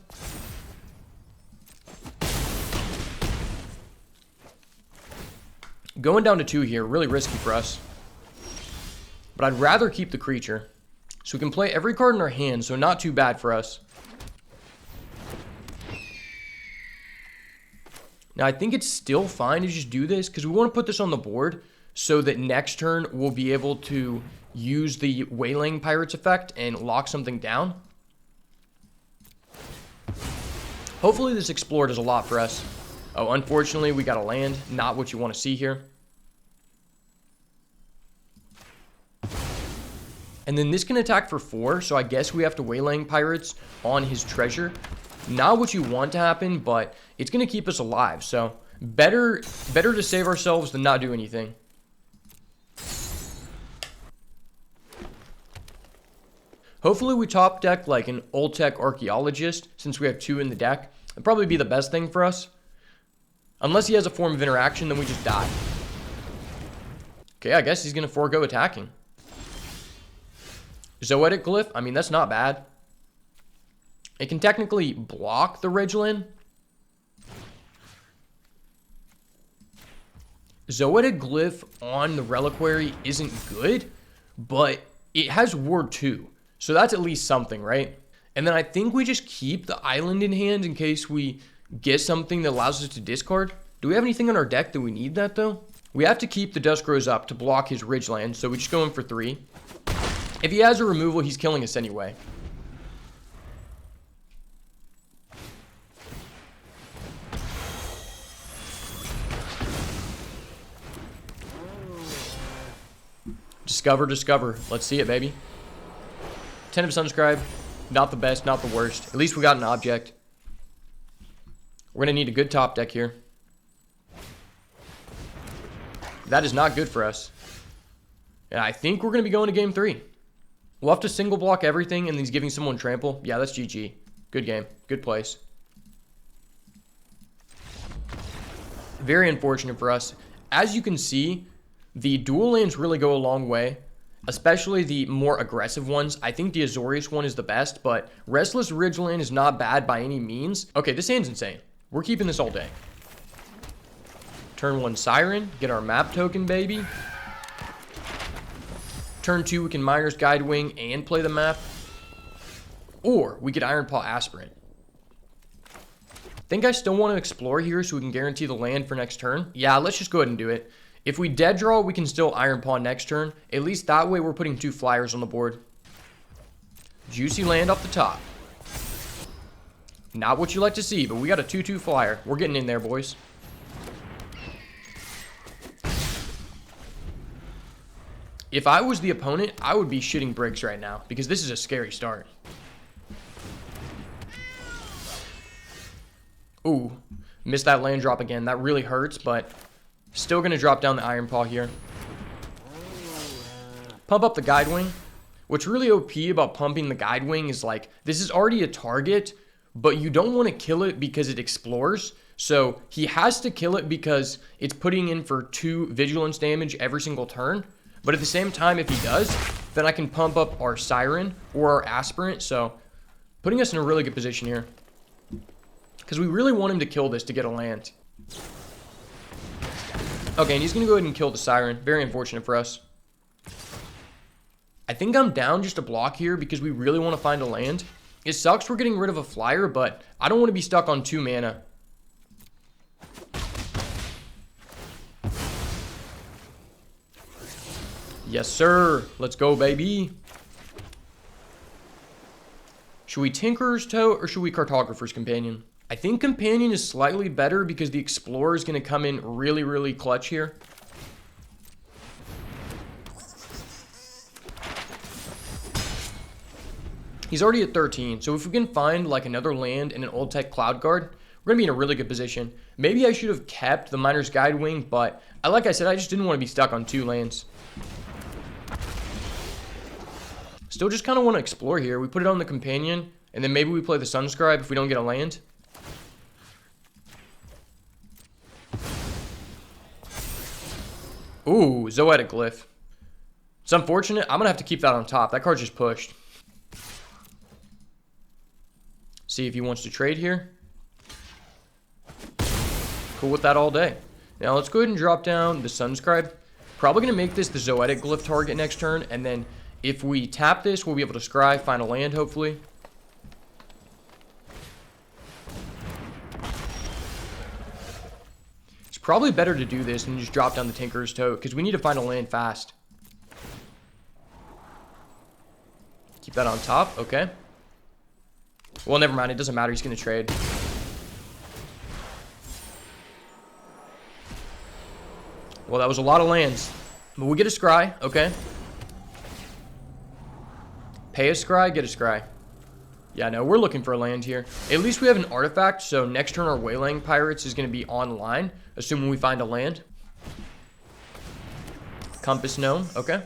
Going down to 2 here, really risky for us. But I'd rather keep the creature. So we can play every card in our hand, so not too bad for us. Now, I think it's still fine to just do this, because we want to put this on the board so that next turn we'll be able to use the Waylaying Pirates effect and lock something down. Hopefully this Explorer does a lot for us. Oh, unfortunately, we got a land. Not what you want to see here. And then this can attack for 4, so I guess we have to Waylaying Pirates on his treasure. Not what you want to happen, but it's going to keep us alive. So better to save ourselves than not do anything. Hopefully we top deck like an old tech Archaeologist, since we have 2 in the deck. It'd probably be the best thing for us. Unless he has a form of interaction, then we just die. Okay, I guess he's going to forego attacking. Zoetic Glyph, I mean, that's not bad. It can technically block the Ridgeland. Zoetic Glyph on the Reliquary isn't good, but it has Ward 2. So that's at least something, right? And then I think we just keep the island in hand in case we get something that allows us to discard. Do we have anything on our deck that we need that though? We have to keep the Dusk Rose up to block his Ridgeland, so we just go in for 3. If he has a removal, he's killing us anyway. Discover, discover. Let's see it, baby. 10 of Sunscribe. Not the best, not the worst. At least we got an object. We're going to need a good top deck here. That is not good for us. And I think we're going to be going to game 3. We'll have to single block everything, and he's giving someone trample. Yeah, that's GG. Good game. Good place. Very unfortunate for us. As you can see, the dual lands really go a long way, especially the more aggressive ones. I think the Azorious one is the best, but Restless Ridgeland is not bad by any means. Okay, this hand's insane. We're keeping this all day. Turn 1 Siren, get our map token, baby. Turn 2, we can Miner's Guidewing and play the map. Or we could Iron Paw Aspirant. Think I still want to explore here so we can guarantee the land for next turn? Yeah, let's just go ahead and do it. If we dead draw, we can still Iron Paw next turn. At least that way we're putting 2 flyers on the board. Juicy land off the top. Not what you like to see, but we got a 2/2 flyer. We're getting in there, boys. If I was the opponent, I would be shitting bricks right now because this is a scary start. Ooh, missed that land drop again. That really hurts, but still going to drop down the Iron Paw here. Pump up the Guidewing. What's really OP about pumping the Guidewing is like, this is already a target, but you don't want to kill it because it explores. So he has to kill it because it's putting in for 2 vigilance damage every single turn. But at the same time, if he does, then I can pump up our Siren or our Aspirant. So putting us in a really good position here. Because we really want him to kill this to get a land. Okay, and he's going to go ahead and kill the Siren. Very unfortunate for us. I think I'm down just a block here because we really want to find a land. It sucks we're getting rid of a flyer, but I don't want to be stuck on 2 mana. Yes, sir. Let's go, baby. Should we Tinkerer's Tote or should we Cartographer's Companion? I think Companion is slightly better because the Explorer is going to come in really, really clutch here. He's already at 13, so if we can find like another land and an old tech Cloud Guard, we're going to be in a really good position. Maybe I should have kept the Miner's Guidewing, but like I said, I just didn't want to be stuck on 2 lands. Still just kind of want to explore here. We put it on the Companion, and then maybe we play the Sunscribe if we don't get a land. Ooh, Zoetic Glyph. It's unfortunate. I'm going to have to keep that on top. That card's just pushed. See if he wants to trade here. Cool with that all day. Now let's go ahead and drop down the Sunscribe. Probably going to make this the Zoetic Glyph target next turn, and then if we tap this, we'll be able to scry, find a land, hopefully. It's probably better to do this than just drop down the Tinkerer's Tote, because we need to find a land fast. Keep that on top, okay. Well, never mind, it doesn't matter, he's going to trade. Well, that was a lot of lands. But we get a scry, okay. Pay a scry, get a scry. Yeah, no, we're looking for a land here. At least we have an artifact, so next turn our Waylaying Pirates is going to be online, assuming we find a land. Compass Gnome, okay. At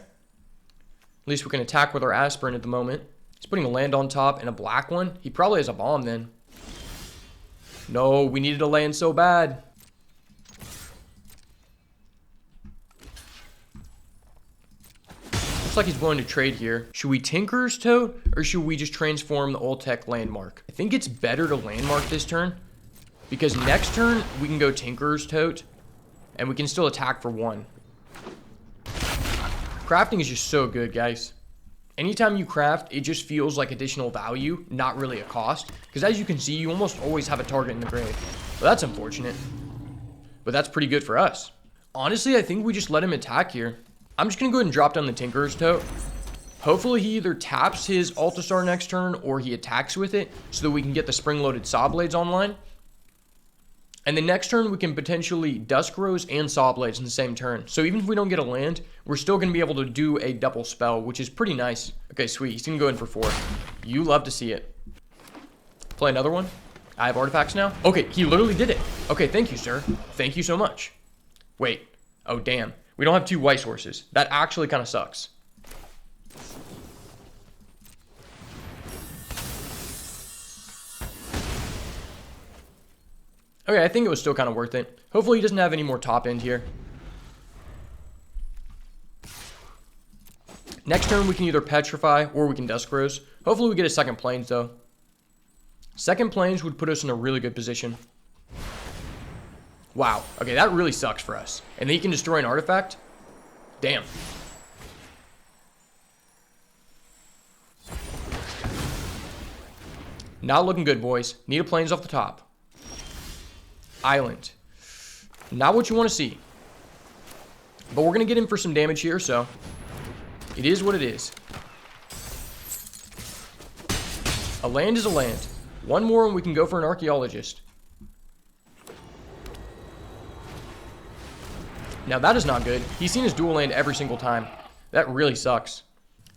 least we can attack with our Aspirant at the moment. He's putting a land on top and a black one. He probably has a bomb then. No, we needed a land so bad. Looks like he's willing to trade here. Should we Tinkerer's Tote or should we just transform the old tech Landmark? I think it's better to Landmark this turn because next turn we can go Tinkerer's Tote And we can still attack for 1. Crafting is just so good, guys. Anytime you craft, it just feels like additional value, not really a cost. Because as you can see, you almost always have a target in the grave. Well, that's unfortunate. But that's pretty good for us. Honestly, I think we just let him attack here. I'm just going to go ahead and drop down the Tinkerer's Tote. Hopefully he either taps his Altasar next turn or he attacks with it so that we can get the spring-loaded Saw Blades online. And the next turn, we can potentially Dusk Rose and Saw Blades in the same turn. So even if we don't get a land, we're still going to be able to do a double spell, which is pretty nice. Okay, sweet. He's going to go in for 4. You love to see it. Play another one. I have artifacts now. Okay, he literally did it. Okay, thank you, sir. Thank you so much. Wait. Oh, damn. We don't have 2 white sources. That actually kind of sucks. Okay, I think it was still kind of worth it. Hopefully he doesn't have any more top end here. Next turn, we can either Petrify or we can Dusk Rose. Hopefully we get a second Plains, though. Second Plains would put us in a really good position. Wow. Okay, that really sucks for us. And then he can destroy an artifact? Damn. Not looking good, boys. Need a Plains off the top. Island. Not what you want to see. But we're going to get in for some damage here, so it is what it is. A land is a land. One more and we can go for an Archaeologist. Now that is not good. He's seen his dual land every single time. That really sucks.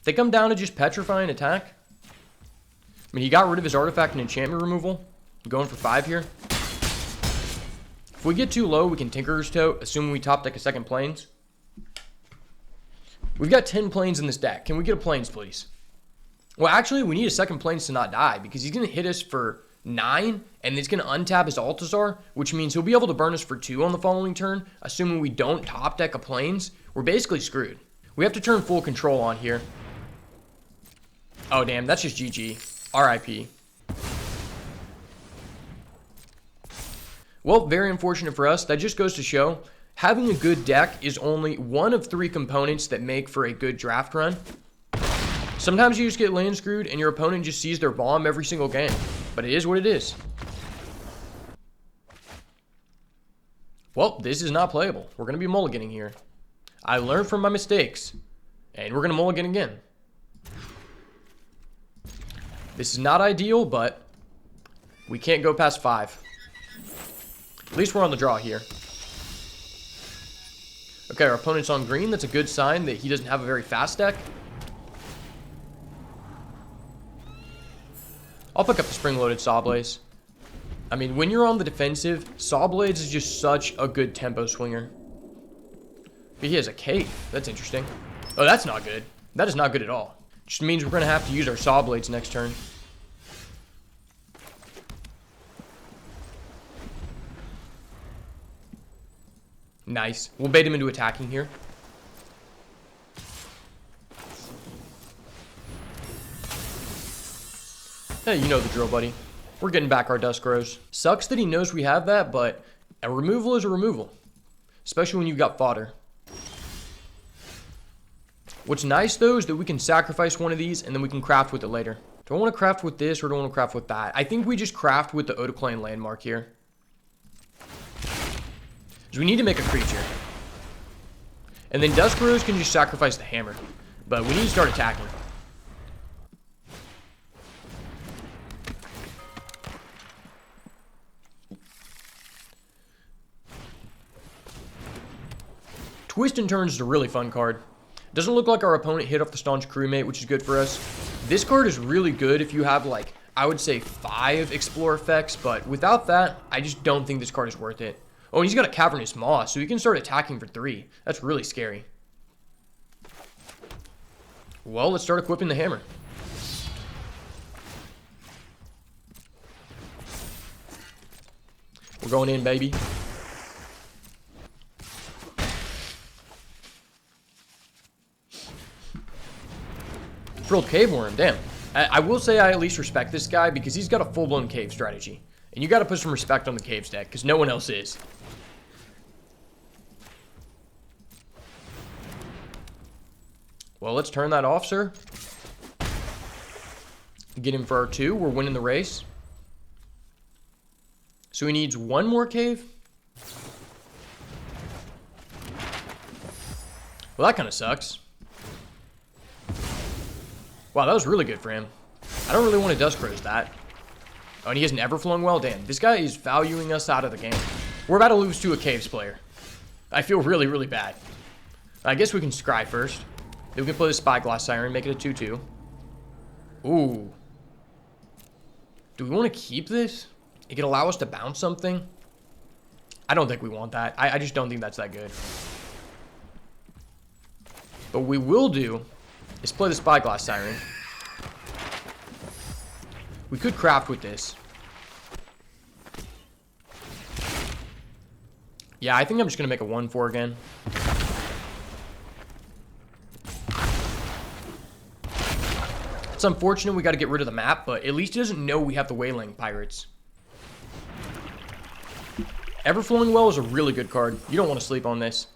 They come down to just Petrify and attack. I mean, he got rid of his artifact and enchantment removal. I'm going for 5 here. If we get too low, we can Tinkerer's Tote, assuming we top deck a second Plains. We've got 10 Plains in this deck. Can we get a Plains, please? Well, actually, we need a second Plains to not die, because he's going to hit us for 9, and it's going to untap his Altasar, which means he'll be able to burn us for 2 on the following turn, assuming we don't top deck a Plains. We're basically screwed. We have to turn full control on here. Oh, damn, that's just GG. RIP. Well, very unfortunate for us. That just goes to show having a good deck is only one of 3 components that make for a good draft run. Sometimes you just get land screwed and your opponent just sees their bomb every single game. But it is what it is. Well, this is not playable. We're going to be mulliganing here. I learned from my mistakes. And we're going to mulligan again. This is not ideal, but we can't go past 5. At least we're on the draw here. Okay, our opponent's on green. That's a good sign that he doesn't have a very fast deck. I'll pick up the spring-loaded Saw Blades. I mean, when you're on the defensive, Saw Blades is just such a good tempo swinger. But he has a cave. That's interesting. Oh, that's not good. That is not good at all. Just means we're going to have to use our Saw Blades next turn. Nice. We'll bait him into attacking here. Hey, you know the drill, buddy. We're getting back our Dusk Rose. Sucks that he knows we have that, but a removal is a removal. Especially when you've got fodder. What's nice, though, is that we can sacrifice one of these, and then we can craft with it later. Do I want to craft with this, or do I want to craft with that? I think we just craft with the Otaclan landmark here. Because we need to make a creature. And then Dusk Rose can just sacrifice the hammer. But we need to start attacking. Twist and Turns is a really fun card. Doesn't look like our opponent hit off the Staunch Crewmate, which is good for us. This card is really good if you have, like, I would say 5 Explore effects, but without that, I just don't think this card is worth it. Oh, and he's got a Cavernous Maw, so he can start attacking for 3. That's really scary. Well, let's start equipping the hammer. We're going in, baby. Frilled Cave Worm, damn. I will say I at least respect this guy because he's got a full-blown cave strategy. And you got to put some respect on the Caves deck because no one else is. Well, let's turn that off, sir. Get him for our 2. We're winning the race. So he needs 1 more cave. Well, that kind of sucks. Wow, that was really good for him. I don't really want to Dust Crows that. Oh, and he has an Everflowing Well. Damn, this guy is valuing us out of the game. We're about to lose to a Caves player. I feel really, really bad. I guess we can Scry first. Then we can play the Spyglass Siren, make it a 2-2. Ooh. Do we want to keep this? It could allow us to bounce something. I don't think we want that. I just don't think that's that good. But what we will do is play the Spyglass Siren. We could craft with this. Yeah, I think I'm just going to make a 1-4 again. It's unfortunate we got to get rid of the map, but at least he doesn't know we have the Whaling Pirates. Everflowing Well is a really good card. You don't want to sleep on this.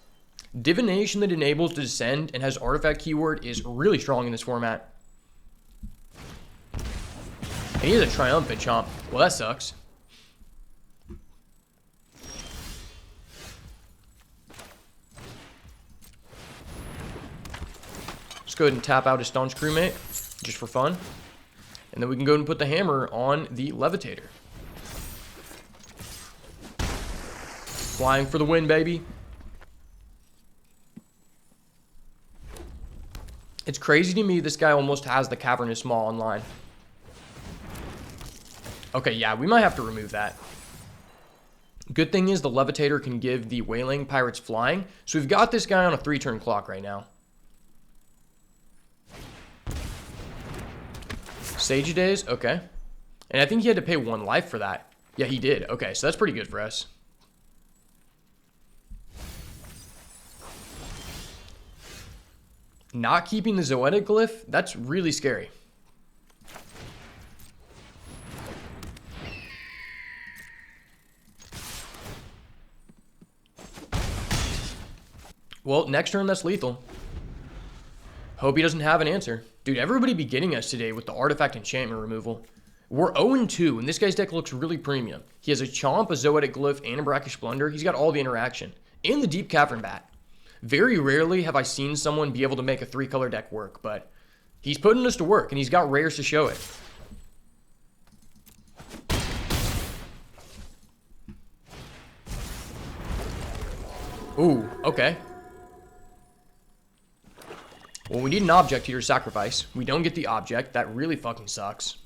Divination that enables to descend and has artifact keyword is really strong in this format. And he has a Triumphant Chomp. Well, that sucks. Let's go ahead and tap out his Staunch Crewmate, just for fun. And then we can go and put the hammer on the Levitator. Flying for the win, baby. It's crazy to me this guy almost has the Cavernous Maw online. Okay, yeah, we might have to remove that. Good thing is the Levitator can give the Whaling Pirates flying. So we've got this guy on a 3-turn clock right now. Sage Days, okay. And I think he had to pay 1 life for that. Yeah, he did. Okay, so that's pretty good for us. Not keeping the Zoetic Glyph, that's really scary. Well, next turn, that's lethal. Hope he doesn't have an answer. Dude, everybody be getting us today with the Artifact Enchantment removal. We're 0-2, and this guy's deck looks really premium. He has a Chomp, a Zoetic Glyph, and a Brackish Blunder. He's got all the interaction. And the Deep Cavern Bat. Very rarely have I seen someone be able to make a 3-color deck work, but he's putting us to work, and he's got rares to show it. Ooh, okay. Well, we need an object here to sacrifice. We don't get the object. That really fucking sucks.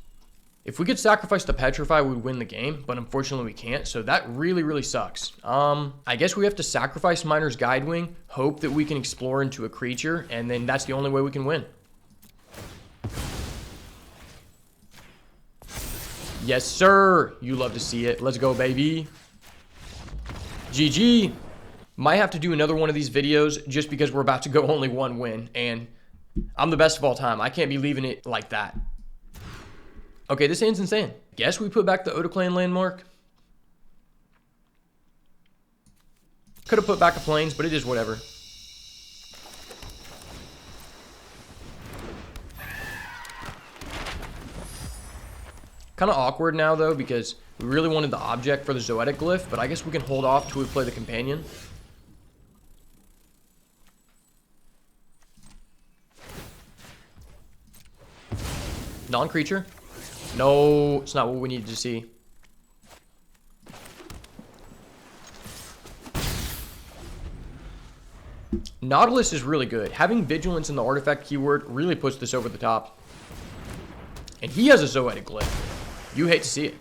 If we could sacrifice the Petrify, we would win the game, but unfortunately we can't, so that really, really sucks. I guess we have to sacrifice Miner's Guidewing, hope that we can explore into a creature, and then that's the only way we can win. Yes, sir! You love to see it. Let's go, baby. GG! Might have to do another one of these videos just because we're about to go only 1 win, and I'm the best of all time. I can't be leaving it like that. Okay, this hand's insane. Guess we put back the Otaclan landmark. Could have put back a Plains, but it is whatever. Kind of awkward now, though, because we really wanted the object for the Zoetic Glyph, but I guess we can hold off till we play the Companion. Non-creature. No, it's not what we needed to see. Nautilus is really good. Having Vigilance in the artifact keyword really puts this over the top. And he has a Zoetic Glyph. You hate to see it.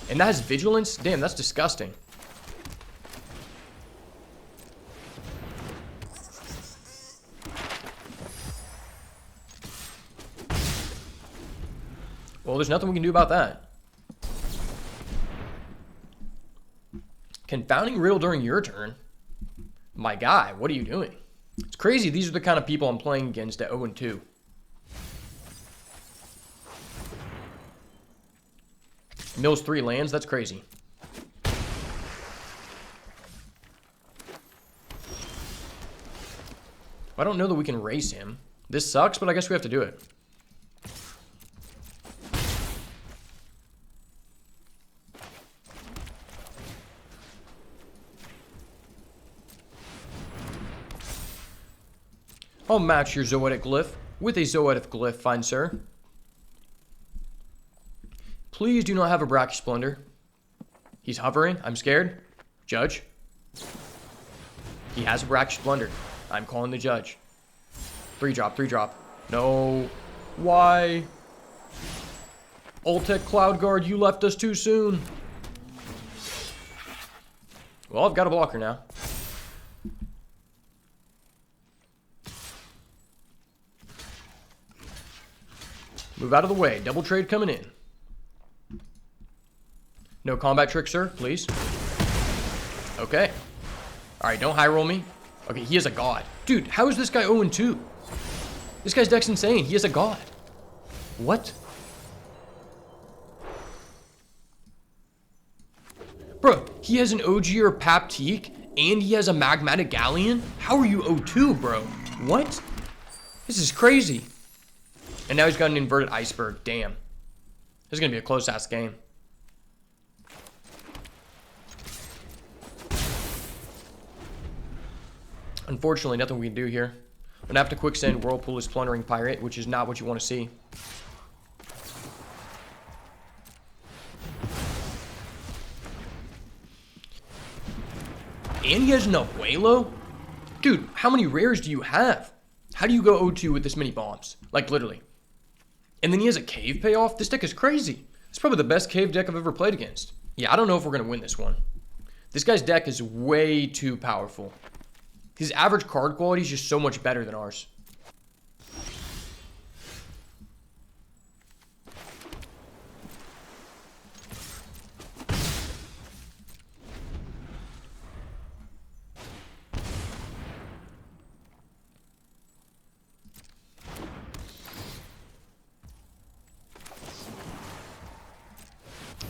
And that has Vigilance? Damn, that's disgusting. Well, there's nothing we can do about that. Confounding Riddle during your turn? My guy, what are you doing? It's crazy. These are the kind of people I'm playing against at 0-2. Mills 3 lands? That's crazy. I don't know that we can race him. This sucks, but I guess we have to do it. I'll match your Zoetic Glyph with a Zoetic Glyph, fine sir. Please do not have a Brachysplendor. He's hovering. I'm scared. Judge. He has a Brachysplendor. I'm calling the judge. 3-drop, 3-drop. No. Why? Ultec Cloud Guard, you left us too soon. Well, I've got a blocker now. Move out of the way. Double trade coming in. No combat trick, sir, please. Okay. Alright, don't high roll me. Okay, he is a god. Dude, how is this guy 0-2? This guy's deck's insane. He is a god. What? Bro, he has an OG or Paptique, and he has a Magmatic Galleon? How are you 0-2, bro? What? This is crazy. And now he's got an inverted iceberg. Damn. This is going to be a close-ass game. Unfortunately, nothing we can do here. I'm going to have to quick send Whirlpool is Plundering Pirate, which is not what you want to see. And he has an Abuelo? Dude, how many rares do you have? How do you go 0-2 with this many bombs? Like, literally. And then he has a cave payoff? This deck is crazy. It's probably the best cave deck I've ever played against. Yeah, I don't know if we're going to win this one. This guy's deck is way too powerful. His average card quality is just so much better than ours.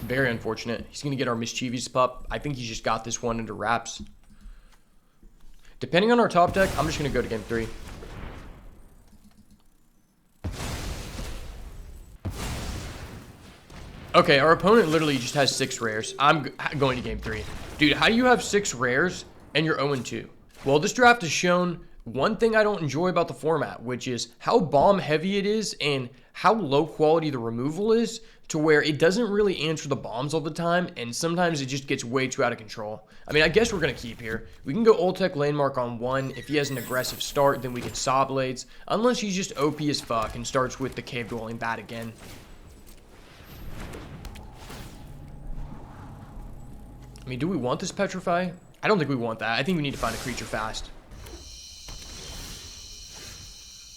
Very unfortunate. He's going to get our Mischievous Pup. I think he's just got this one under wraps. Depending on our top deck, I'm just going to go to game 3. Okay, our opponent literally just has 6 rares. I'm going to game 3. Dude, how do you have 6 rares and you're 0-2? Well, this draft has shown one thing I don't enjoy about the format, which is how bomb heavy it is and how low quality the removal is, to where it doesn't really answer the bombs all the time, and sometimes it just gets way too out of control. I mean, I guess we're going to keep here. We can go Ultec Landmark on 1. If he has an aggressive start, then we can Saw Blades, unless he's just OP as fuck and starts with the Cave Dwelling Bat again. I mean, do we want this Petrify? I don't think we want that. I think we need to find a creature fast.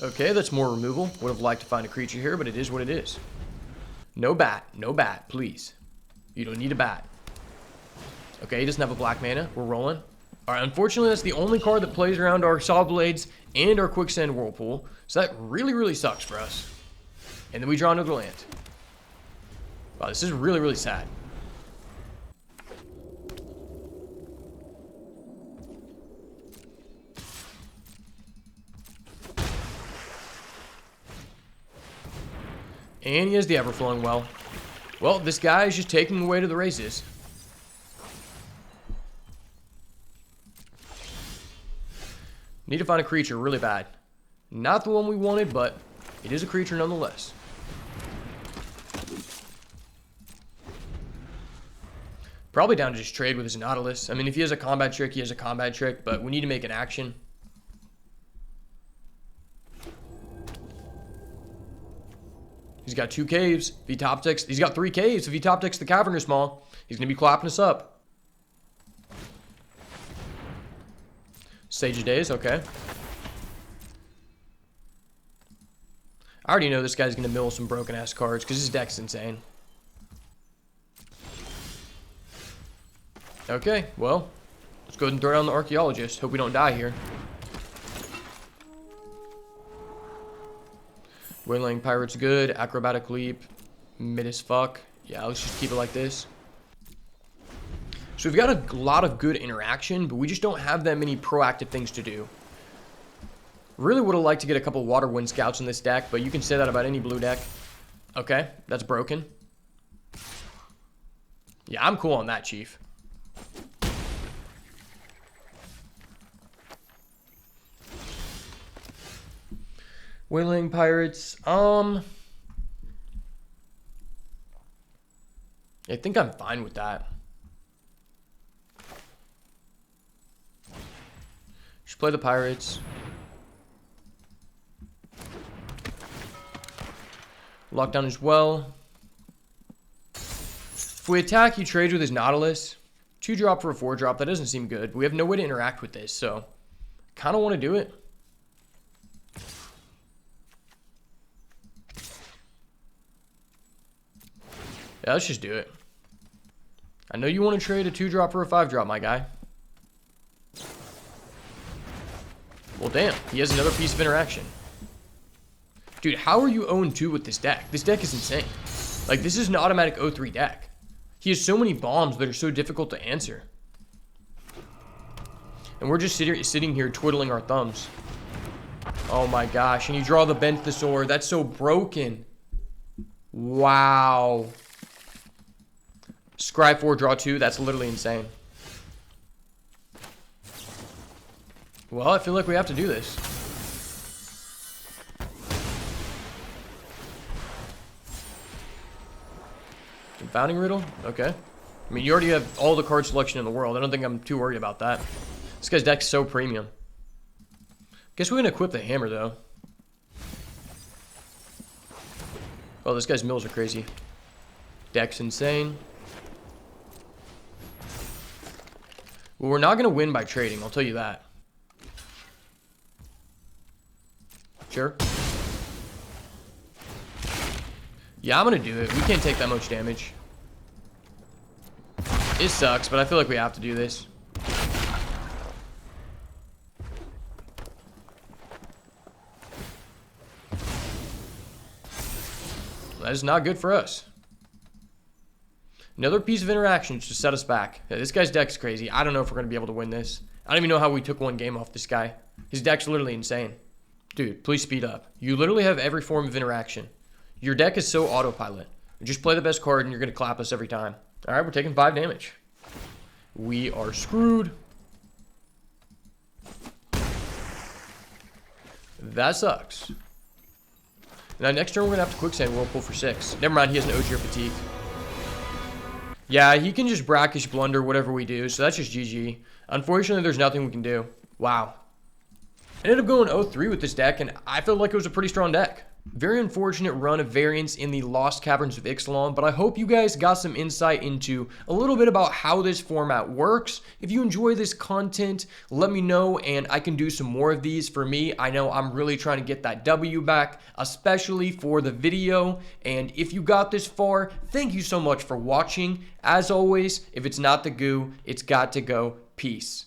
Okay, that's more removal. Would have liked to find a creature here, but it is what it is. No bat. No bat, please. You don't need a bat. Okay, he doesn't have a black mana. We're rolling. Alright, unfortunately, that's the only card that plays around our Saw Blades and our Quicksand Whirlpool. So that really, really sucks for us. And then we draw another land. Wow, this is really, really sad. And he has the Everflowing Well. Well, this guy is just taking away to the races. Need to find a creature really bad. Not the one we wanted, but it is a creature nonetheless. Probably down to just trade with his Nautilus. I mean, if he has a combat trick, he has a combat trick, but we need to make an action. He's got 2 caves. If he top decks, he's got 3 caves. If he top decks the Cavernous Maw, he's going to be clapping us up. Sage of Days, okay. I already know this guy's going to mill some broken-ass cards because his deck's insane. Okay, well, let's go ahead and throw down the Archaeologist. Hope we don't die here. Waylaying Pirate's good. Acrobatic Leap. Mid as fuck. Yeah, let's just keep it like this. So we've got a lot of good interaction, but we just don't have that many proactive things to do. Really would have liked to get a couple Water Wind Scouts in this deck, but you can say that about any blue deck. Okay, that's broken. Yeah, I'm cool on that, Chief. Whaling Pirates. I think I'm fine with that. Just play the Pirates. Lockdown as well. If we attack, he trades with his Nautilus. 2-drop for a 4-drop. That doesn't seem good. We have no way to interact with this, so kind of want to do it. Yeah, let's just do it. I know you want to trade a 2-drop for a 5-drop, my guy. Well, damn. He has another piece of interaction. Dude, how are you 0-2 with this deck? This deck is insane. Like, this is an automatic 0-3 deck. He has so many bombs that are so difficult to answer. And we're just sitting here twiddling our thumbs. Oh my gosh. And you draw the Bent Thesaur. That's so broken. Wow. Scry 4, draw 2. That's literally insane. Well, I feel like we have to do this. Confounding Riddle? Okay. I mean, you already have all the card selection in the world. I don't think I'm too worried about that. This guy's deck's so premium. Guess we're going to equip the hammer, though. Oh, this guy's mills are crazy. Deck's insane. Well, we're not going to win by trading, I'll tell you that. Sure. Yeah, I'm going to do it. We can't take that much damage. It sucks, but I feel like we have to do this. That is not good for us. Another piece of interaction to set us back. Yeah, this guy's deck's crazy. I don't know if we're going to be able to win this. I don't even know how we took one game off this guy. His deck's literally insane. Dude, please speed up. You literally have every form of interaction. Your deck is so autopilot. Just play the best card and you're going to clap us every time. All right, we're taking 5 damage. We are screwed. That sucks. Now, next turn, we're going to have to Quicksand Whirlpool for 6. Never mind, he has an Ogier Fatigue. Yeah, he can just brackish blunder whatever we do, so that's just GG. Unfortunately, there's nothing we can do. Wow. I ended up going 0-3 with this deck, and I felt like it was a pretty strong deck. Very unfortunate run of variants in the Lost Caverns of Ixalan, but I hope you guys got some insight into a little bit about how this format works. If you enjoy this content, let me know, and I can do some more of these. For me, I know I'm really trying to get that W back, especially for the video, and if you got this far, thank you so much for watching. As always, if it's not the goo, it's got to go. Peace.